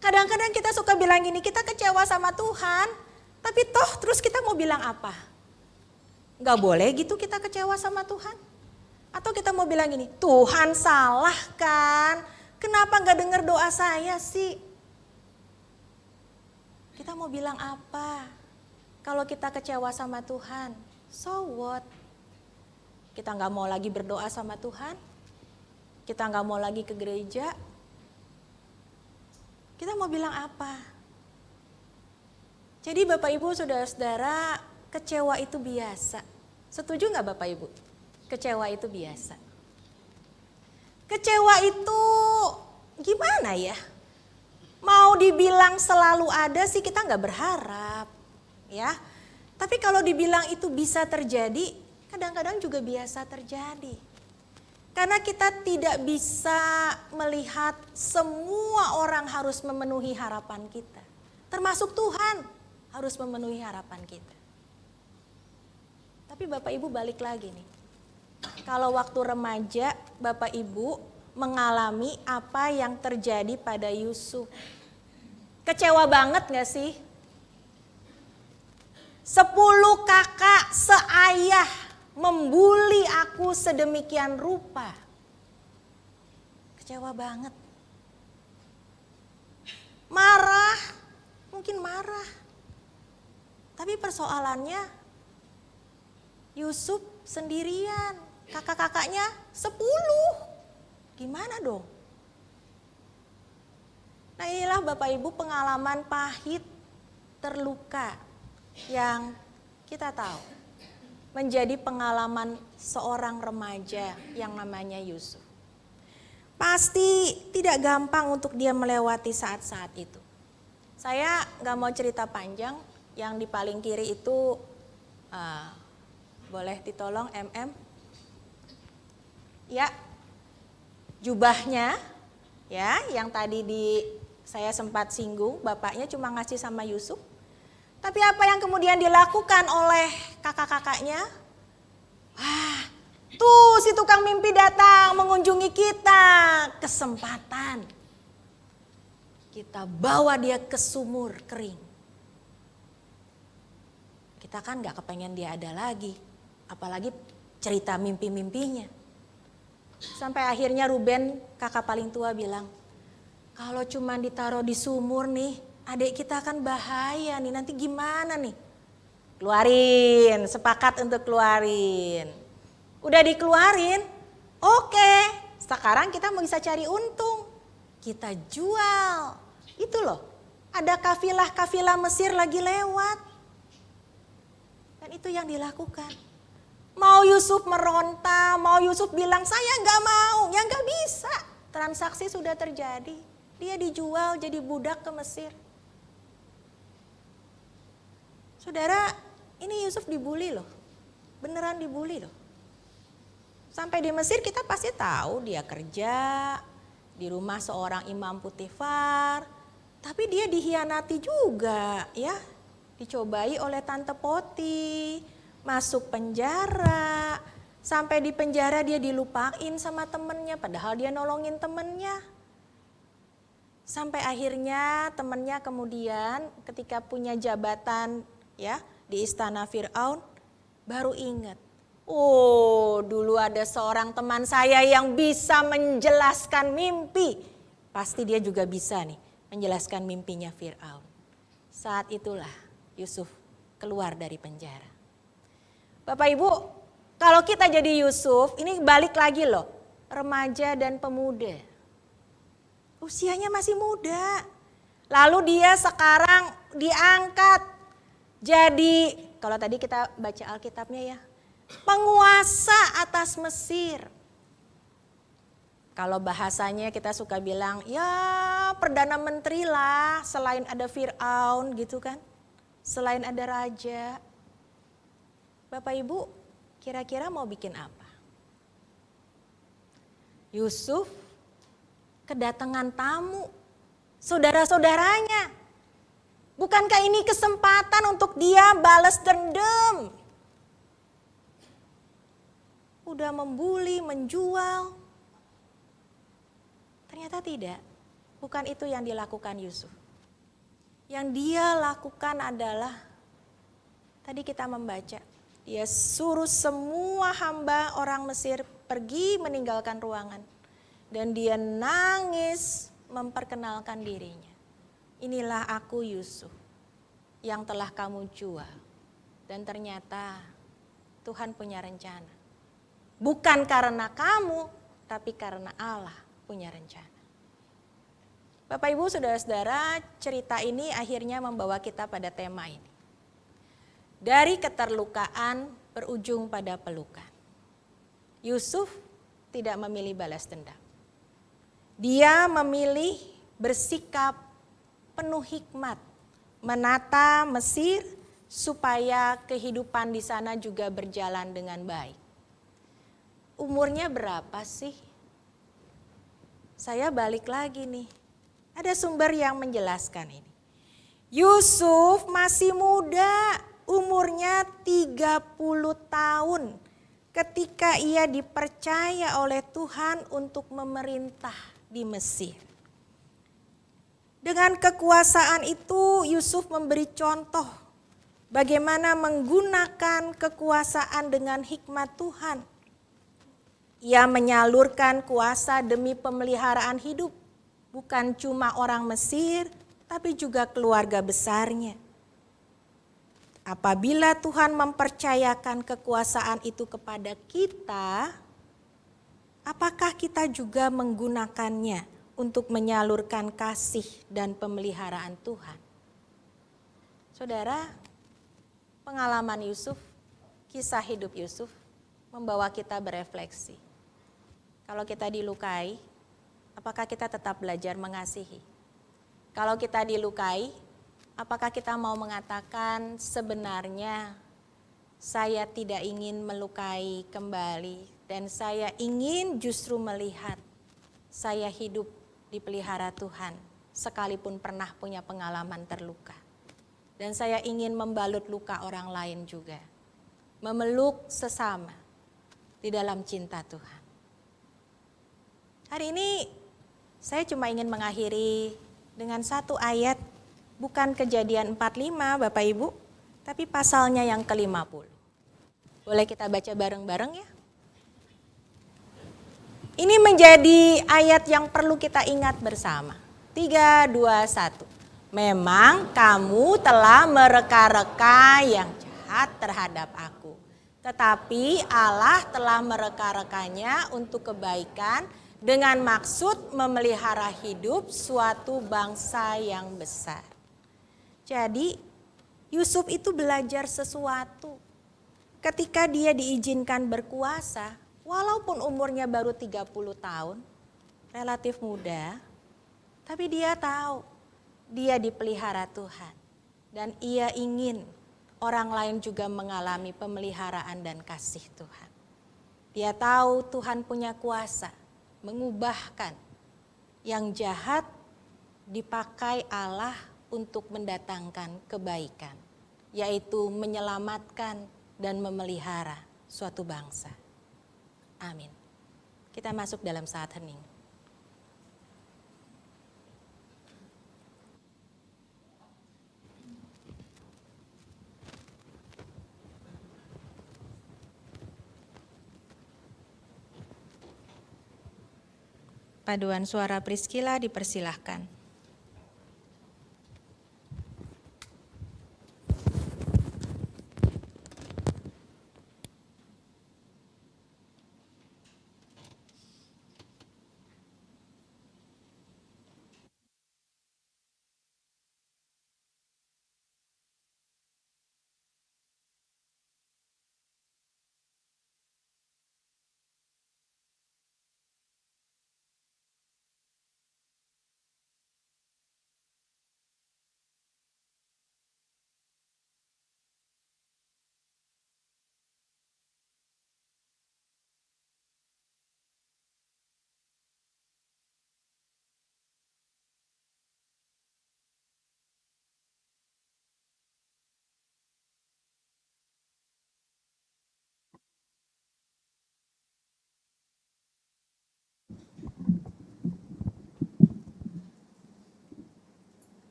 Kadang-kadang kita suka bilang gini, kita kecewa sama Tuhan. Tapi toh terus kita mau bilang apa? Gak boleh gitu kita kecewa sama Tuhan. Atau kita mau bilang gini, Tuhan salah kan? Kenapa gak dengar doa saya sih? Kita mau bilang apa? Kalau kita kecewa sama Tuhan, so what? Kita gak mau lagi berdoa sama Tuhan? Kita gak mau lagi ke gereja? Kita mau bilang apa? Jadi Bapak Ibu saudara-saudara, kecewa itu biasa. Setuju gak Bapak Ibu? Kecewa itu biasa. Kecewa itu gimana ya? Mau dibilang selalu ada sih kita gak berharap. Ya. Tapi kalau dibilang itu bisa terjadi, kadang-kadang juga biasa terjadi. Karena kita tidak bisa melihat semua orang harus memenuhi harapan kita. Termasuk Tuhan harus memenuhi harapan kita. Tapi Bapak Ibu balik lagi nih. Kalau waktu remaja Bapak Ibu mengalami apa yang terjadi pada Yusuf. Kecewa banget gak sih? 10 kakak seayah membuli aku sedemikian rupa. Kecewa banget. Marah, mungkin marah. Tapi persoalannya Yusuf sendirian, kakak-kakaknya 10. Gimana dong? Nah inilah Bapak Ibu pengalaman pahit, terluka yang kita tahu menjadi pengalaman seorang remaja yang namanya Yusuf. Pasti tidak gampang untuk dia melewati saat-saat itu. Saya gak mau cerita panjang, yang di paling kiri itu boleh ditolong MM? Ya, jubahnya ya yang tadi saya sempat singgung, bapaknya cuma ngasih sama Yusuf. Tapi apa yang kemudian dilakukan oleh kakak-kakaknya? Wah, tuh si tukang mimpi datang mengunjungi kita, kesempatan. Kita bawa dia ke sumur kering. Kita kan gak kepengen dia ada lagi, apalagi cerita mimpi-mimpinya. Sampai akhirnya Ruben, kakak paling tua bilang, kalau cuma ditaruh di sumur nih, adik kita kan bahaya nih, nanti gimana nih? Keluarin, sepakat untuk keluarin. Udah dikeluarin, oke, sekarang kita bisa cari untung. Kita jual, itu loh, ada kafilah-kafilah Mesir lagi lewat. Dan itu yang dilakukan. Mau Yusuf meronta, mau Yusuf bilang saya gak mau, ya gak bisa. Transaksi sudah terjadi, dia dijual jadi budak ke Mesir. Saudara, ini Yusuf dibully loh, beneran dibully loh. Sampai di Mesir kita pasti tahu dia kerja di rumah seorang Imam Potifar, tapi dia dikhianati juga ya, dicobai oleh Tante Poti, masuk penjara, sampai di penjara dia dilupain sama temennya, padahal dia nolongin temennya. Sampai akhirnya temennya kemudian ketika punya jabatan ya di istana Firaun, baru ingat. Oh, dulu ada seorang teman saya yang bisa menjelaskan mimpi. Pasti dia juga bisa nih menjelaskan mimpinya Firaun. Saat itulah Yusuf keluar dari penjara. Bapak Ibu, kalau kita jadi Yusuf, ini balik lagi loh, remaja dan pemuda. Usianya masih muda. Lalu dia sekarang diangkat jadi, kalau tadi kita baca Alkitabnya ya, penguasa atas Mesir. Kalau bahasanya kita suka bilang, ya perdana menteri lah, selain ada Firaun gitu kan, selain ada raja. Bapak Ibu, kira-kira mau bikin apa? Yusuf kedatangan tamu, saudara-saudaranya. Bukankah ini kesempatan untuk dia balas dendam? Udah membuli, menjual. Ternyata tidak. Bukan itu yang dilakukan Yusuf. Yang dia lakukan adalah, tadi kita membaca, dia suruh semua hamba orang Mesir pergi meninggalkan ruangan. Dan dia nangis memperkenalkan dirinya. Inilah aku Yusuf yang telah kamu jual. Dan ternyata Tuhan punya rencana. Bukan karena kamu, tapi karena Allah punya rencana. Bapak Ibu saudara-saudara, cerita ini akhirnya membawa kita pada tema ini. Dari keterlukaan berujung pada pelukan. Yusuf tidak memilih balas dendam. Dia memilih bersikap penuh hikmat, menata Mesir supaya kehidupan di sana juga berjalan dengan baik. Umurnya berapa sih? Saya balik lagi nih. Ada sumber yang menjelaskan ini. Yusuf masih muda, umurnya 30 tahun ketika ia dipercaya oleh Tuhan untuk memerintah di Mesir. Dengan kekuasaan itu Yusuf memberi contoh bagaimana menggunakan kekuasaan dengan hikmat Tuhan. Ia menyalurkan kuasa demi pemeliharaan hidup, bukan cuma orang Mesir, tapi juga keluarga besarnya. Apabila Tuhan mempercayakan kekuasaan itu kepada kita, apakah kita juga menggunakannya untuk menyalurkan kasih dan pemeliharaan Tuhan? Saudara, pengalaman Yusuf, kisah hidup Yusuf membawa kita berefleksi. Kalau kita dilukai, apakah kita tetap belajar mengasihi? Kalau kita dilukai, apakah kita mau mengatakan sebenarnya saya tidak ingin melukai kembali dan saya ingin justru melihat saya hidup dipelihara Tuhan sekalipun pernah punya pengalaman terluka. Dan saya ingin membalut luka orang lain juga. Memeluk sesama di dalam cinta Tuhan. Hari ini saya cuma ingin mengakhiri dengan satu ayat, bukan Kejadian 45 Bapak Ibu, tapi pasalnya yang ke-50. Boleh kita baca bareng-bareng ya? Ini menjadi ayat yang perlu kita ingat bersama. 3, 2, 1. Memang kamu telah mereka-reka yang jahat terhadap aku. Tetapi Allah telah mereka-rekanya untuk kebaikan dengan maksud memelihara hidup suatu bangsa yang besar. Jadi Yusuf itu belajar sesuatu. Ketika dia diizinkan berkuasa, walaupun umurnya baru 30 tahun, relatif muda, tapi dia tahu dia dipelihara Tuhan. Dan ia ingin orang lain juga mengalami pemeliharaan dan kasih Tuhan. Dia tahu Tuhan punya kuasa mengubahkan yang jahat dipakai Allah untuk mendatangkan kebaikan, yaitu menyelamatkan dan memelihara suatu bangsa. Amin. Kita masuk dalam saat hening. Paduan suara Priscilla dipersilahkan.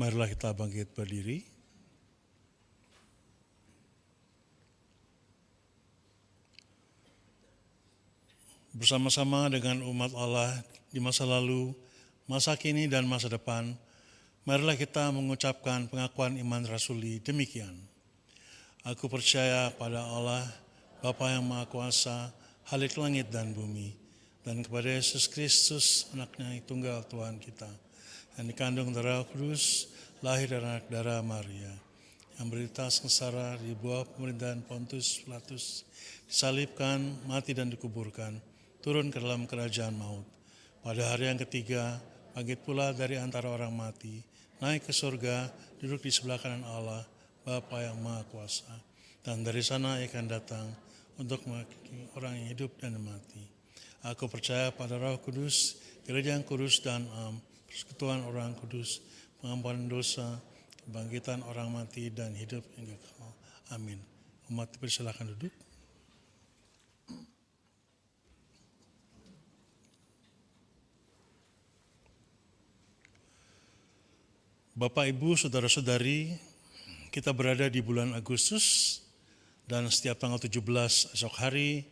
Marilah kita bangkit berdiri. Bersama-sama dengan umat Allah di masa lalu, masa kini, dan masa depan, marilah kita mengucapkan pengakuan iman rasuli demikian. Aku percaya pada Allah, Bapa yang Maha Kuasa, Khalik langit dan bumi, dan kepada Yesus Kristus, anaknya yang tunggal Tuhan kita, yang dikandung dari Roh Kudus, lahir dari anak darah Maria, yang berita sengsara di bawah pemerintahan Pontius Pilatus, disalibkan, mati dan dikuburkan, turun ke dalam kerajaan maut. Pada hari yang ketiga, bangkit pula dari antara orang mati, naik ke surga, duduk di sebelah kanan Allah, Bapa yang Maha Kuasa. Dan dari sana akan datang untuk menghakimi orang yang hidup dan mati. Aku percaya pada Roh Kudus, Gereja yang kudus dan persekutuan orang kudus, pengampunan dosa, kebangkitan orang mati, dan hidup yang kekal. Amin. Umat dipersilakan duduk. Bapak, Ibu, Saudara-saudari, kita berada di bulan Agustus dan setiap tanggal 17 esok hari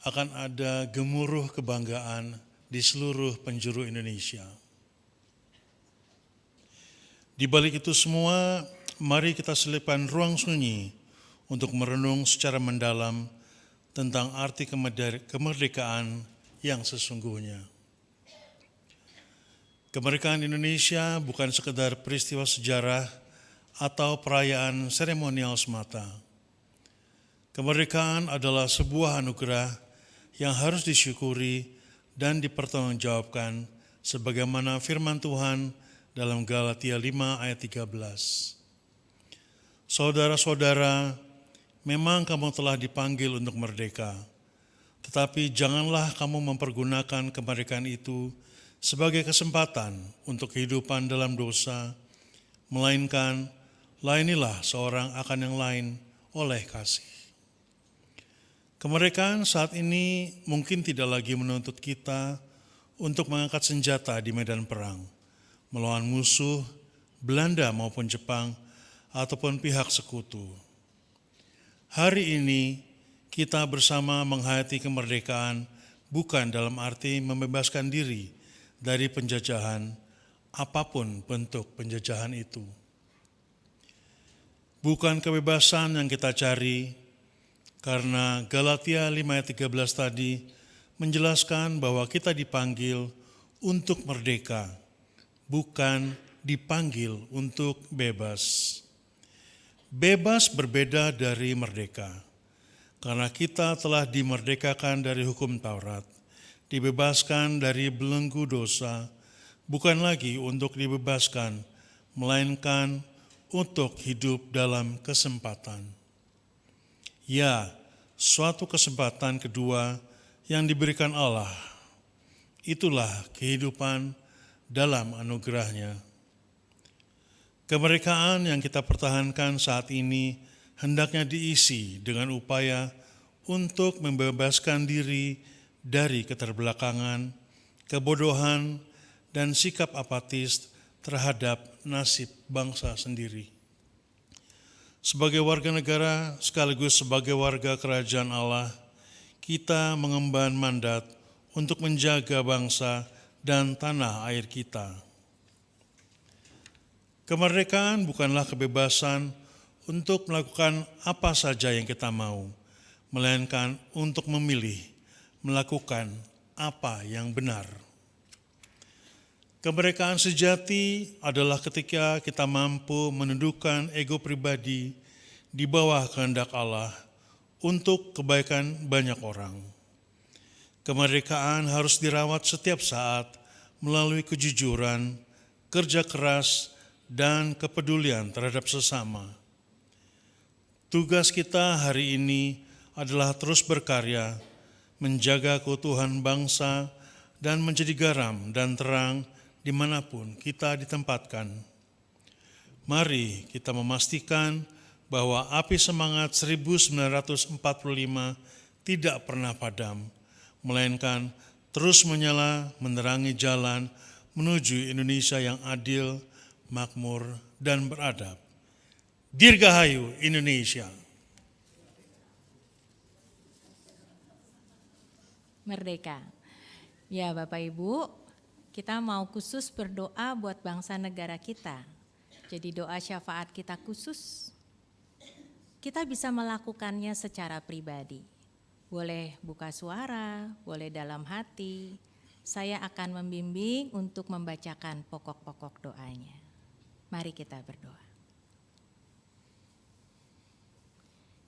akan ada gemuruh kebanggaan di seluruh penjuru Indonesia. Di balik itu semua, mari kita selipkan ruang sunyi untuk merenung secara mendalam tentang arti kemerdekaan yang sesungguhnya. Kemerdekaan Indonesia bukan sekedar peristiwa sejarah atau perayaan seremonial semata. Kemerdekaan adalah sebuah anugerah yang harus disyukuri dan dipertanggungjawabkan sebagaimana firman Tuhan dalam Galatia 5 ayat 13. Saudara-saudara, memang kamu telah dipanggil untuk merdeka, tetapi janganlah kamu mempergunakan kemerdekaan itu sebagai kesempatan untuk kehidupan dalam dosa, melainkan layanilah seorang akan yang lain oleh kasih. Kemerdekaan saat ini mungkin tidak lagi menuntut kita untuk mengangkat senjata di medan perang, melawan musuh, Belanda maupun Jepang, ataupun pihak sekutu. Hari ini kita bersama menghayati kemerdekaan bukan dalam arti membebaskan diri dari penjajahan, apapun bentuk penjajahan itu. Bukan kebebasan yang kita cari, karena Galatia 5 ayat 13 tadi menjelaskan bahwa kita dipanggil untuk merdeka, bukan dipanggil untuk bebas. Bebas berbeda dari merdeka, karena kita telah dimerdekakan dari hukum Taurat, dibebaskan dari belenggu dosa, bukan lagi untuk dibebaskan, melainkan untuk hidup dalam kesempatan. Ya, suatu kesempatan kedua yang diberikan Allah. Itulah kehidupan dalam anugerah-Nya. Kemerdekaan yang kita pertahankan saat ini hendaknya diisi dengan upaya untuk membebaskan diri dari keterbelakangan, kebodohan, dan sikap apatis terhadap nasib bangsa sendiri. Sebagai warga negara sekaligus sebagai warga kerajaan Allah, kita mengemban mandat untuk menjaga bangsa dan tanah air kita. Kemerdekaan bukanlah kebebasan untuk melakukan apa saja yang kita mau, melainkan untuk memilih melakukan apa yang benar. Kemerdekaan sejati adalah ketika kita mampu menundukkan ego pribadi di bawah kehendak Allah untuk kebaikan banyak orang. Kemerdekaan harus dirawat setiap saat melalui kejujuran, kerja keras, dan kepedulian terhadap sesama. Tugas kita hari ini adalah terus berkarya, menjaga keutuhan bangsa, dan menjadi garam dan terang dimanapun kita ditempatkan. Mari kita memastikan bahwa api semangat 1945 tidak pernah padam, melainkan terus menyala menerangi jalan menuju Indonesia yang adil, makmur, dan beradab. Dirgahayu Indonesia. Merdeka. Ya Bapak Ibu, kita mau khusus berdoa buat bangsa negara kita. Jadi doa syafaat kita khusus. Kita bisa melakukannya secara pribadi. Boleh buka suara, boleh dalam hati. Saya akan membimbing untuk membacakan pokok-pokok doanya. Mari kita berdoa.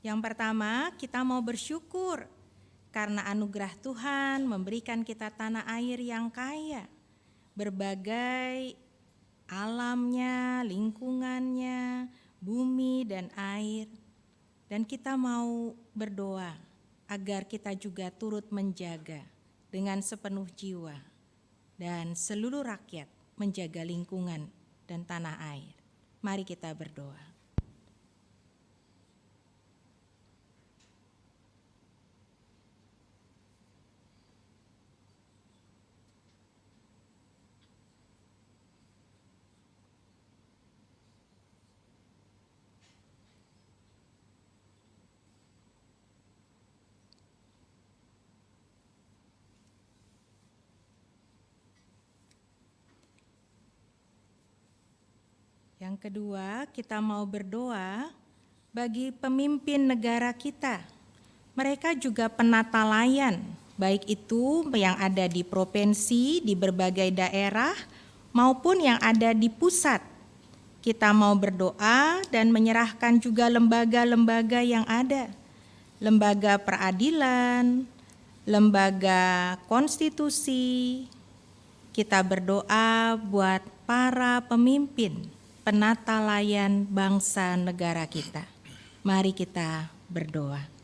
Yang pertama, kita mau bersyukur karena anugerah Tuhan memberikan kita tanah air yang kaya. Berbagai alamnya, lingkungannya, bumi dan air. Dan kita mau berdoa agar kita juga turut menjaga dengan sepenuh jiwa dan seluruh rakyat menjaga lingkungan dan tanah air. Mari kita berdoa. Yang kedua, kita mau berdoa bagi pemimpin negara kita. Mereka juga penata layan, baik itu yang ada di provinsi, di berbagai daerah, maupun yang ada di pusat. Kita mau berdoa dan menyerahkan juga lembaga-lembaga yang ada. Lembaga peradilan, lembaga konstitusi. Kita berdoa buat para pemimpin, penata layan bangsa negara kita. Mari kita berdoa.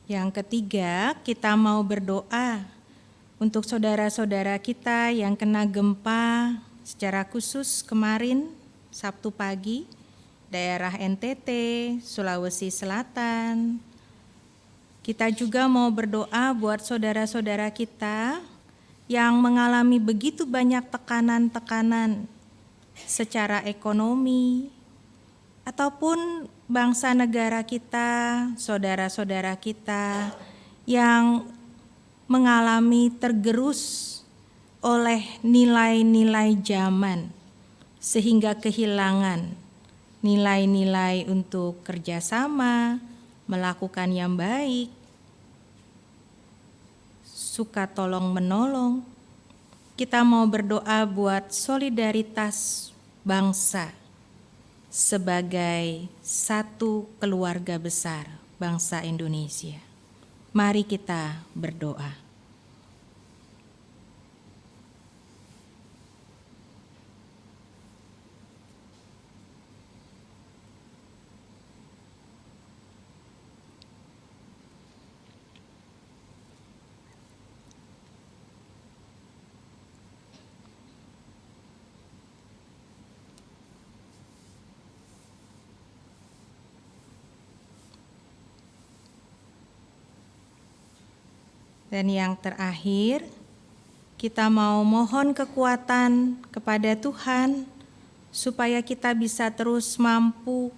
Yang ketiga, kita mau berdoa untuk saudara-saudara kita yang kena gempa secara khusus kemarin Sabtu pagi, daerah NTT, Sulawesi Selatan. Kita juga mau berdoa buat saudara-saudara kita yang mengalami begitu banyak tekanan-tekanan secara ekonomi, ataupun bangsa negara kita, saudara-saudara kita yang mengalami tergerus oleh nilai-nilai zaman sehingga kehilangan nilai-nilai untuk kerjasama, melakukan yang baik, suka tolong menolong. Kita mau berdoa buat solidaritas bangsa sebagai satu keluarga besar bangsa Indonesia. Mari kita berdoa. Dan yang terakhir, kita mau mohon kekuatan kepada Tuhan supaya kita bisa terus mampu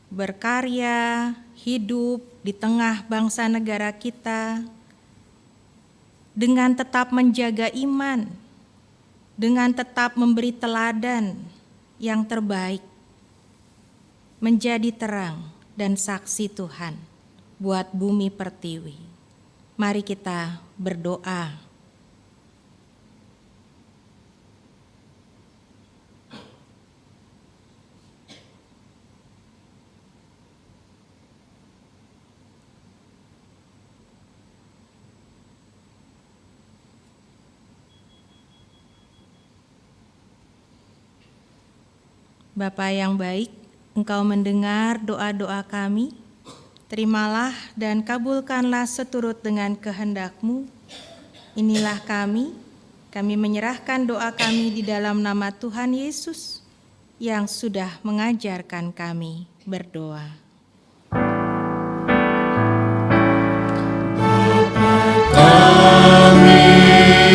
berkarya, hidup di tengah bangsa negara kita dengan tetap menjaga iman, dengan tetap memberi teladan yang terbaik, menjadi terang dan saksi Tuhan buat bumi pertiwi. Mari kita berdoa. Bapa yang baik, Engkau mendengar doa-doa kami. Terimalah dan kabulkanlah seturut dengan kehendak-Mu. Inilah kami menyerahkan doa kami di dalam nama Tuhan Yesus yang sudah mengajarkan kami berdoa. Kami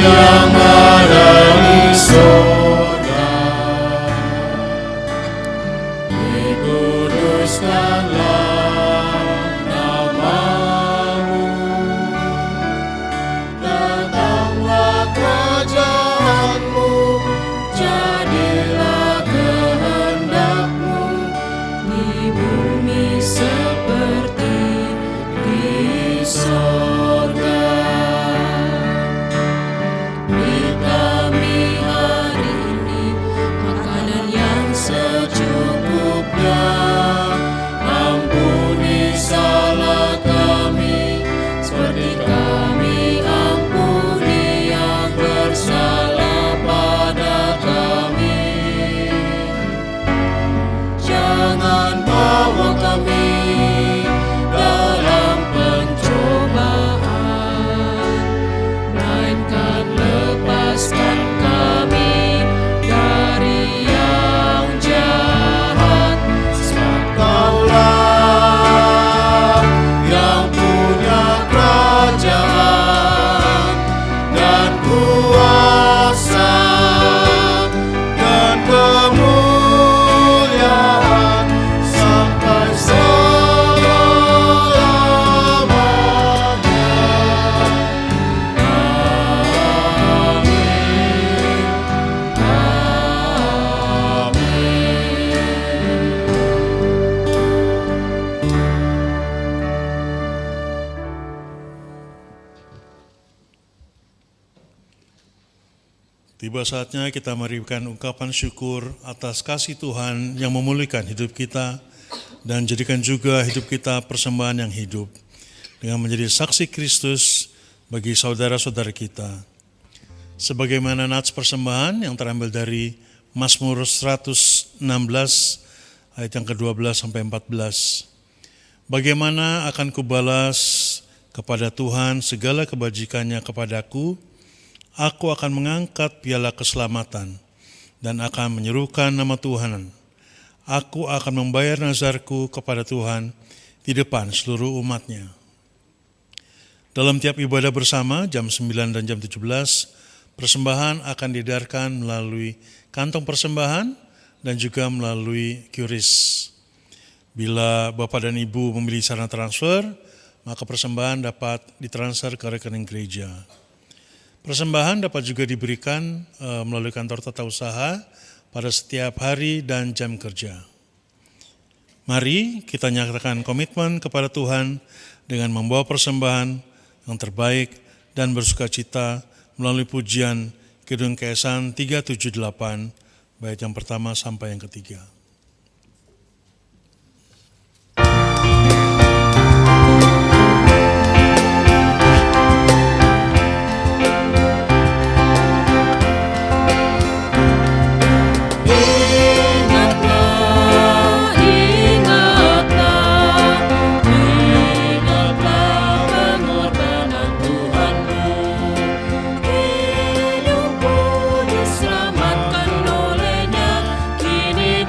yang ada di surga, dikuduskanlah nama-Mu, datanglah kerajaan-Mu, jadilah kehendak-Mu di bumi seperti di surga. Beri kami hari ini makanan yang secukupnya. Ampuni salah kami seperti kami ampuni yang bersalah pada kami. Jangan bawa kami dalam pencobaan, melainkan lepaskan kami dari yang jahat. Sebab Kaulah yang punya kerajaan dan kuasa dan kemuliaan sampai selama-lamanya. Tiba saatnya kita memberikan ungkapan syukur atas kasih Tuhan yang memulihkan hidup kita dan jadikan juga hidup kita persembahan yang hidup dengan menjadi saksi Kristus bagi saudara-saudara kita. Sebagaimana nats persembahan yang terambil dari Mazmur 116 ayat yang ke-12 sampai 14. Bagaimana akan kubalas kepada Tuhan segala kebajikannya kepadaku? Aku akan mengangkat piala keselamatan dan akan menyerukan nama Tuhan. Aku akan membayar nazarku kepada Tuhan di depan seluruh umat-Nya. Dalam tiap ibadah bersama jam 9 dan jam 17, persembahan akan diedarkan melalui kantong persembahan dan juga melalui QRIS. Bila Bapak dan Ibu memilih sarana transfer, maka persembahan dapat ditransfer ke rekening gereja. Persembahan dapat juga diberikan melalui kantor tata usaha pada setiap hari dan jam kerja. Mari kita nyatakan komitmen kepada Tuhan dengan membawa persembahan yang terbaik dan bersukacita melalui pujian Kidung Keesan 378, bait yang pertama sampai yang ketiga. Hidupku diselamatkan olehnya, kini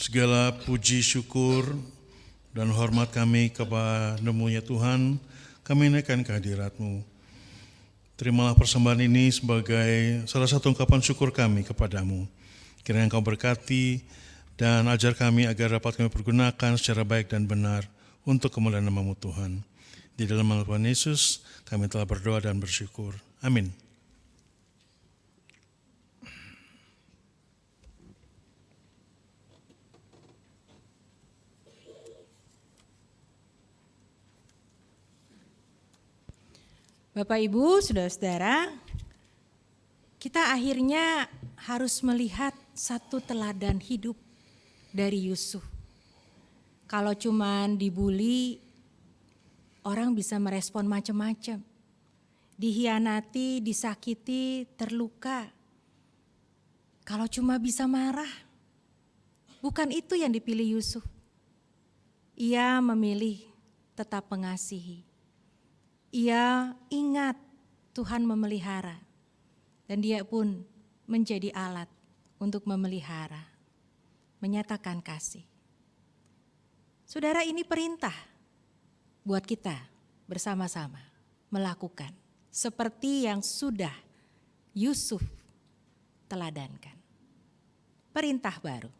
Segala puji, syukur, dan hormat kami kepada-Mu ya Tuhan, kami naikkan kehadirat-Mu. Terimalah persembahan ini sebagai salah satu ungkapan syukur kami kepadamu. Kiranya Engkau berkati dan ajar kami agar dapat kami pergunakan secara baik dan benar untuk kemuliaan nama-Mu Tuhan. Di dalam nama Tuhan Yesus kami telah berdoa dan bersyukur. Amin. Bapak, Ibu, saudara-saudara, kita akhirnya harus melihat satu teladan hidup dari Yusuf. Kalau cuman dibully, orang bisa merespon macam-macam. Dihianati, disakiti, terluka. Kalau cuma bisa marah, bukan itu yang dipilih Yusuf. Ia memilih tetap mengasihi. Ia ingat Tuhan memelihara dan dia pun menjadi alat untuk memelihara, menyatakan kasih. Saudara, ini perintah buat kita bersama-sama melakukan seperti yang sudah Yusuf teladankan. Perintah baru.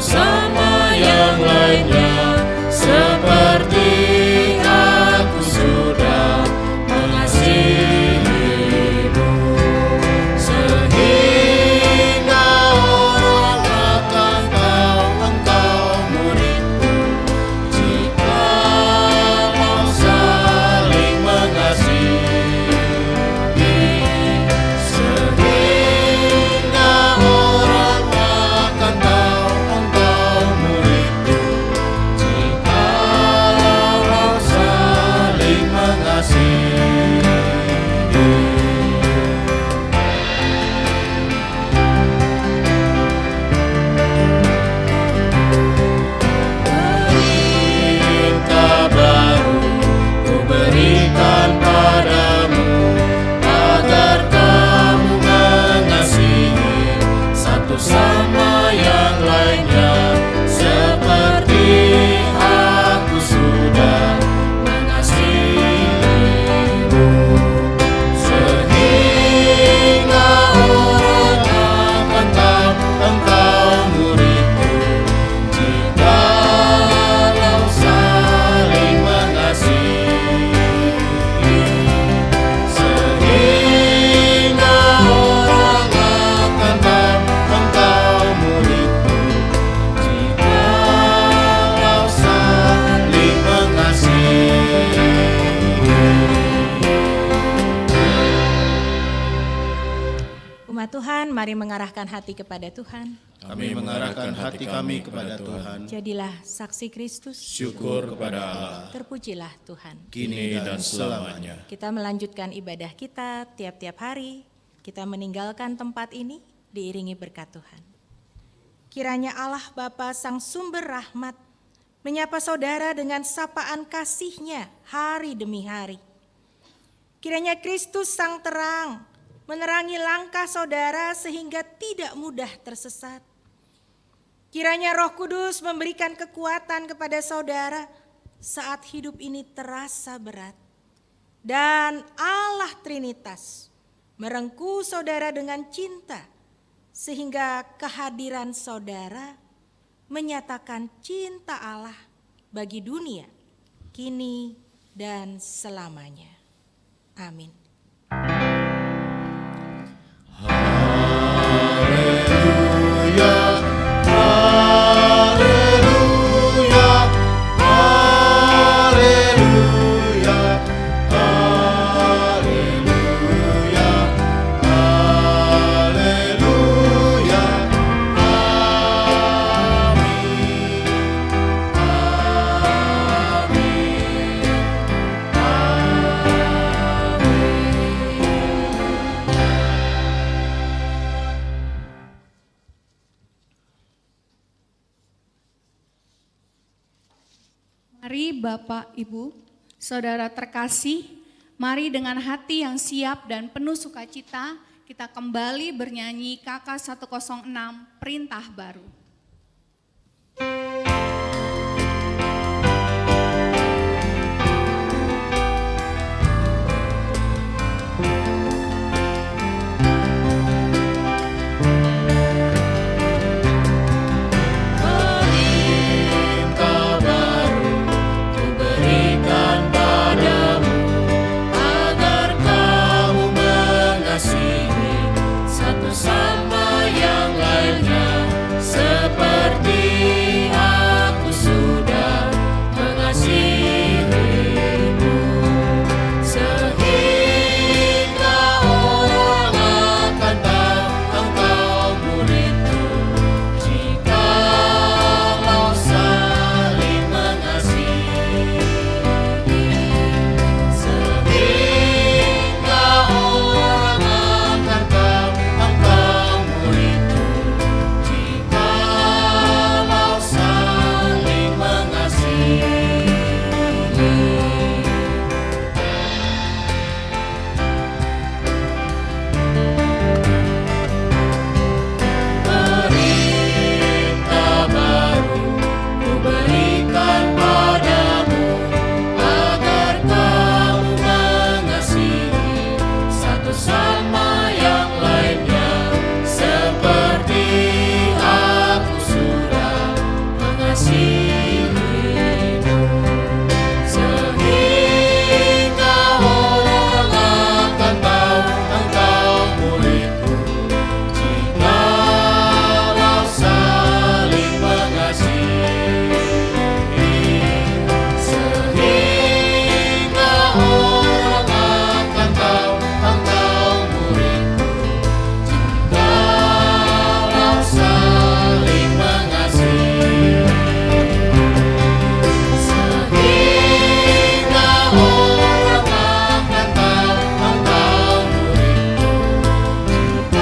Sama yang lainnya, seperti aku sudah mengasihimu, sehingga orang akan tahu engkau muridku, jikalau saling mengasihi, sehingga orang akan tahu sama yang lainnya, seperti aku sudah mengasihimu, sehingga orang akan tahu engkau muridku, jikalau saling mengasihi, sehingga orang akan tahu engkau muridku, jikalau saling mengasihi. Umat Tuhan, mari mengarahkan hati kepada Tuhan. Kami mengarahkan hati kami kepada Tuhan. Jadilah saksi Kristus. Syukur kepada Allah, Terpujilah Tuhan. kini dan selamanya. Kita melanjutkan ibadah kita tiap-tiap hari. Kita meninggalkan tempat ini diiringi berkat Tuhan. Kiranya Allah Bapa Sang Sumber Rahmat menyapa saudara dengan sapaan kasih-Nya hari demi hari. Kiranya Kristus Sang Terang menerangi langkah saudara sehingga tidak mudah tersesat. Kiranya Roh Kudus memberikan kekuatan kepada saudara saat hidup ini terasa berat. Dan Allah Trinitas merengkuh saudara dengan cinta sehingga kehadiran saudara menyatakan cinta Allah bagi dunia kini dan selamanya. Amin. Haleluya, haleluya, haleluya, haleluya, haleluya, amin, amin. Bapak, Ibu, saudara terkasih, mari dengan hati yang siap dan penuh sukacita kita kembali bernyanyi KK 106 Perintah Baru. Perintah baru ku berikan padamu, agar kamu mengasihi satu sama yang lainnya, seperti aku sudah mengasihimu. Sehingga orang akan tahu engkau muridku, jikalau saling mengasihi. Sehingga orang akan tahu engkau muridku, jikalau saling mengasihi. Perintah baru ku berikan padamu, agar kamu mengasihi satu sama yang lainnya, seperti aku sudah mengasihimu. Sehingga orang akan tahu engkau muridku, jikalau saling mengasihi. Sehingga orang akan tahu engkau muridku, jikalau saling mengasihi. Sehingga orang akan tahu engkau muridku,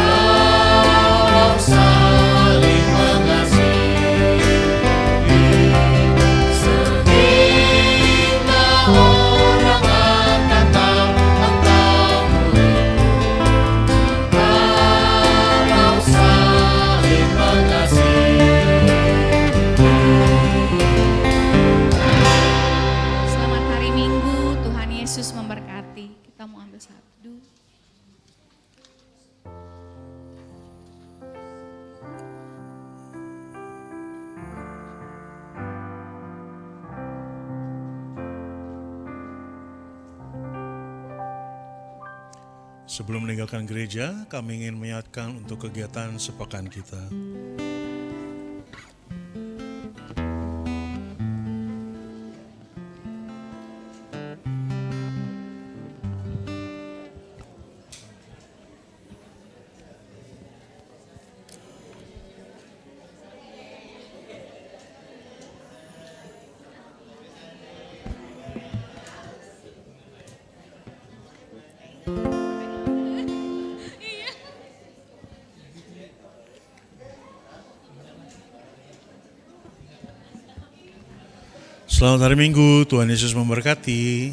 jikalau saling mengasihi. Sehingga orang akan tahu engkau muridku, jikalau saling mengasihi. Selamat hari Minggu, Tuhan Yesus memberkati. Kita mau ambil satu. Sebelum meninggalkan gereja, kami ingin mengingatkan untuk kegiatan sepekan kita. Selamat hari Minggu, Tuhan Yesus memberkati.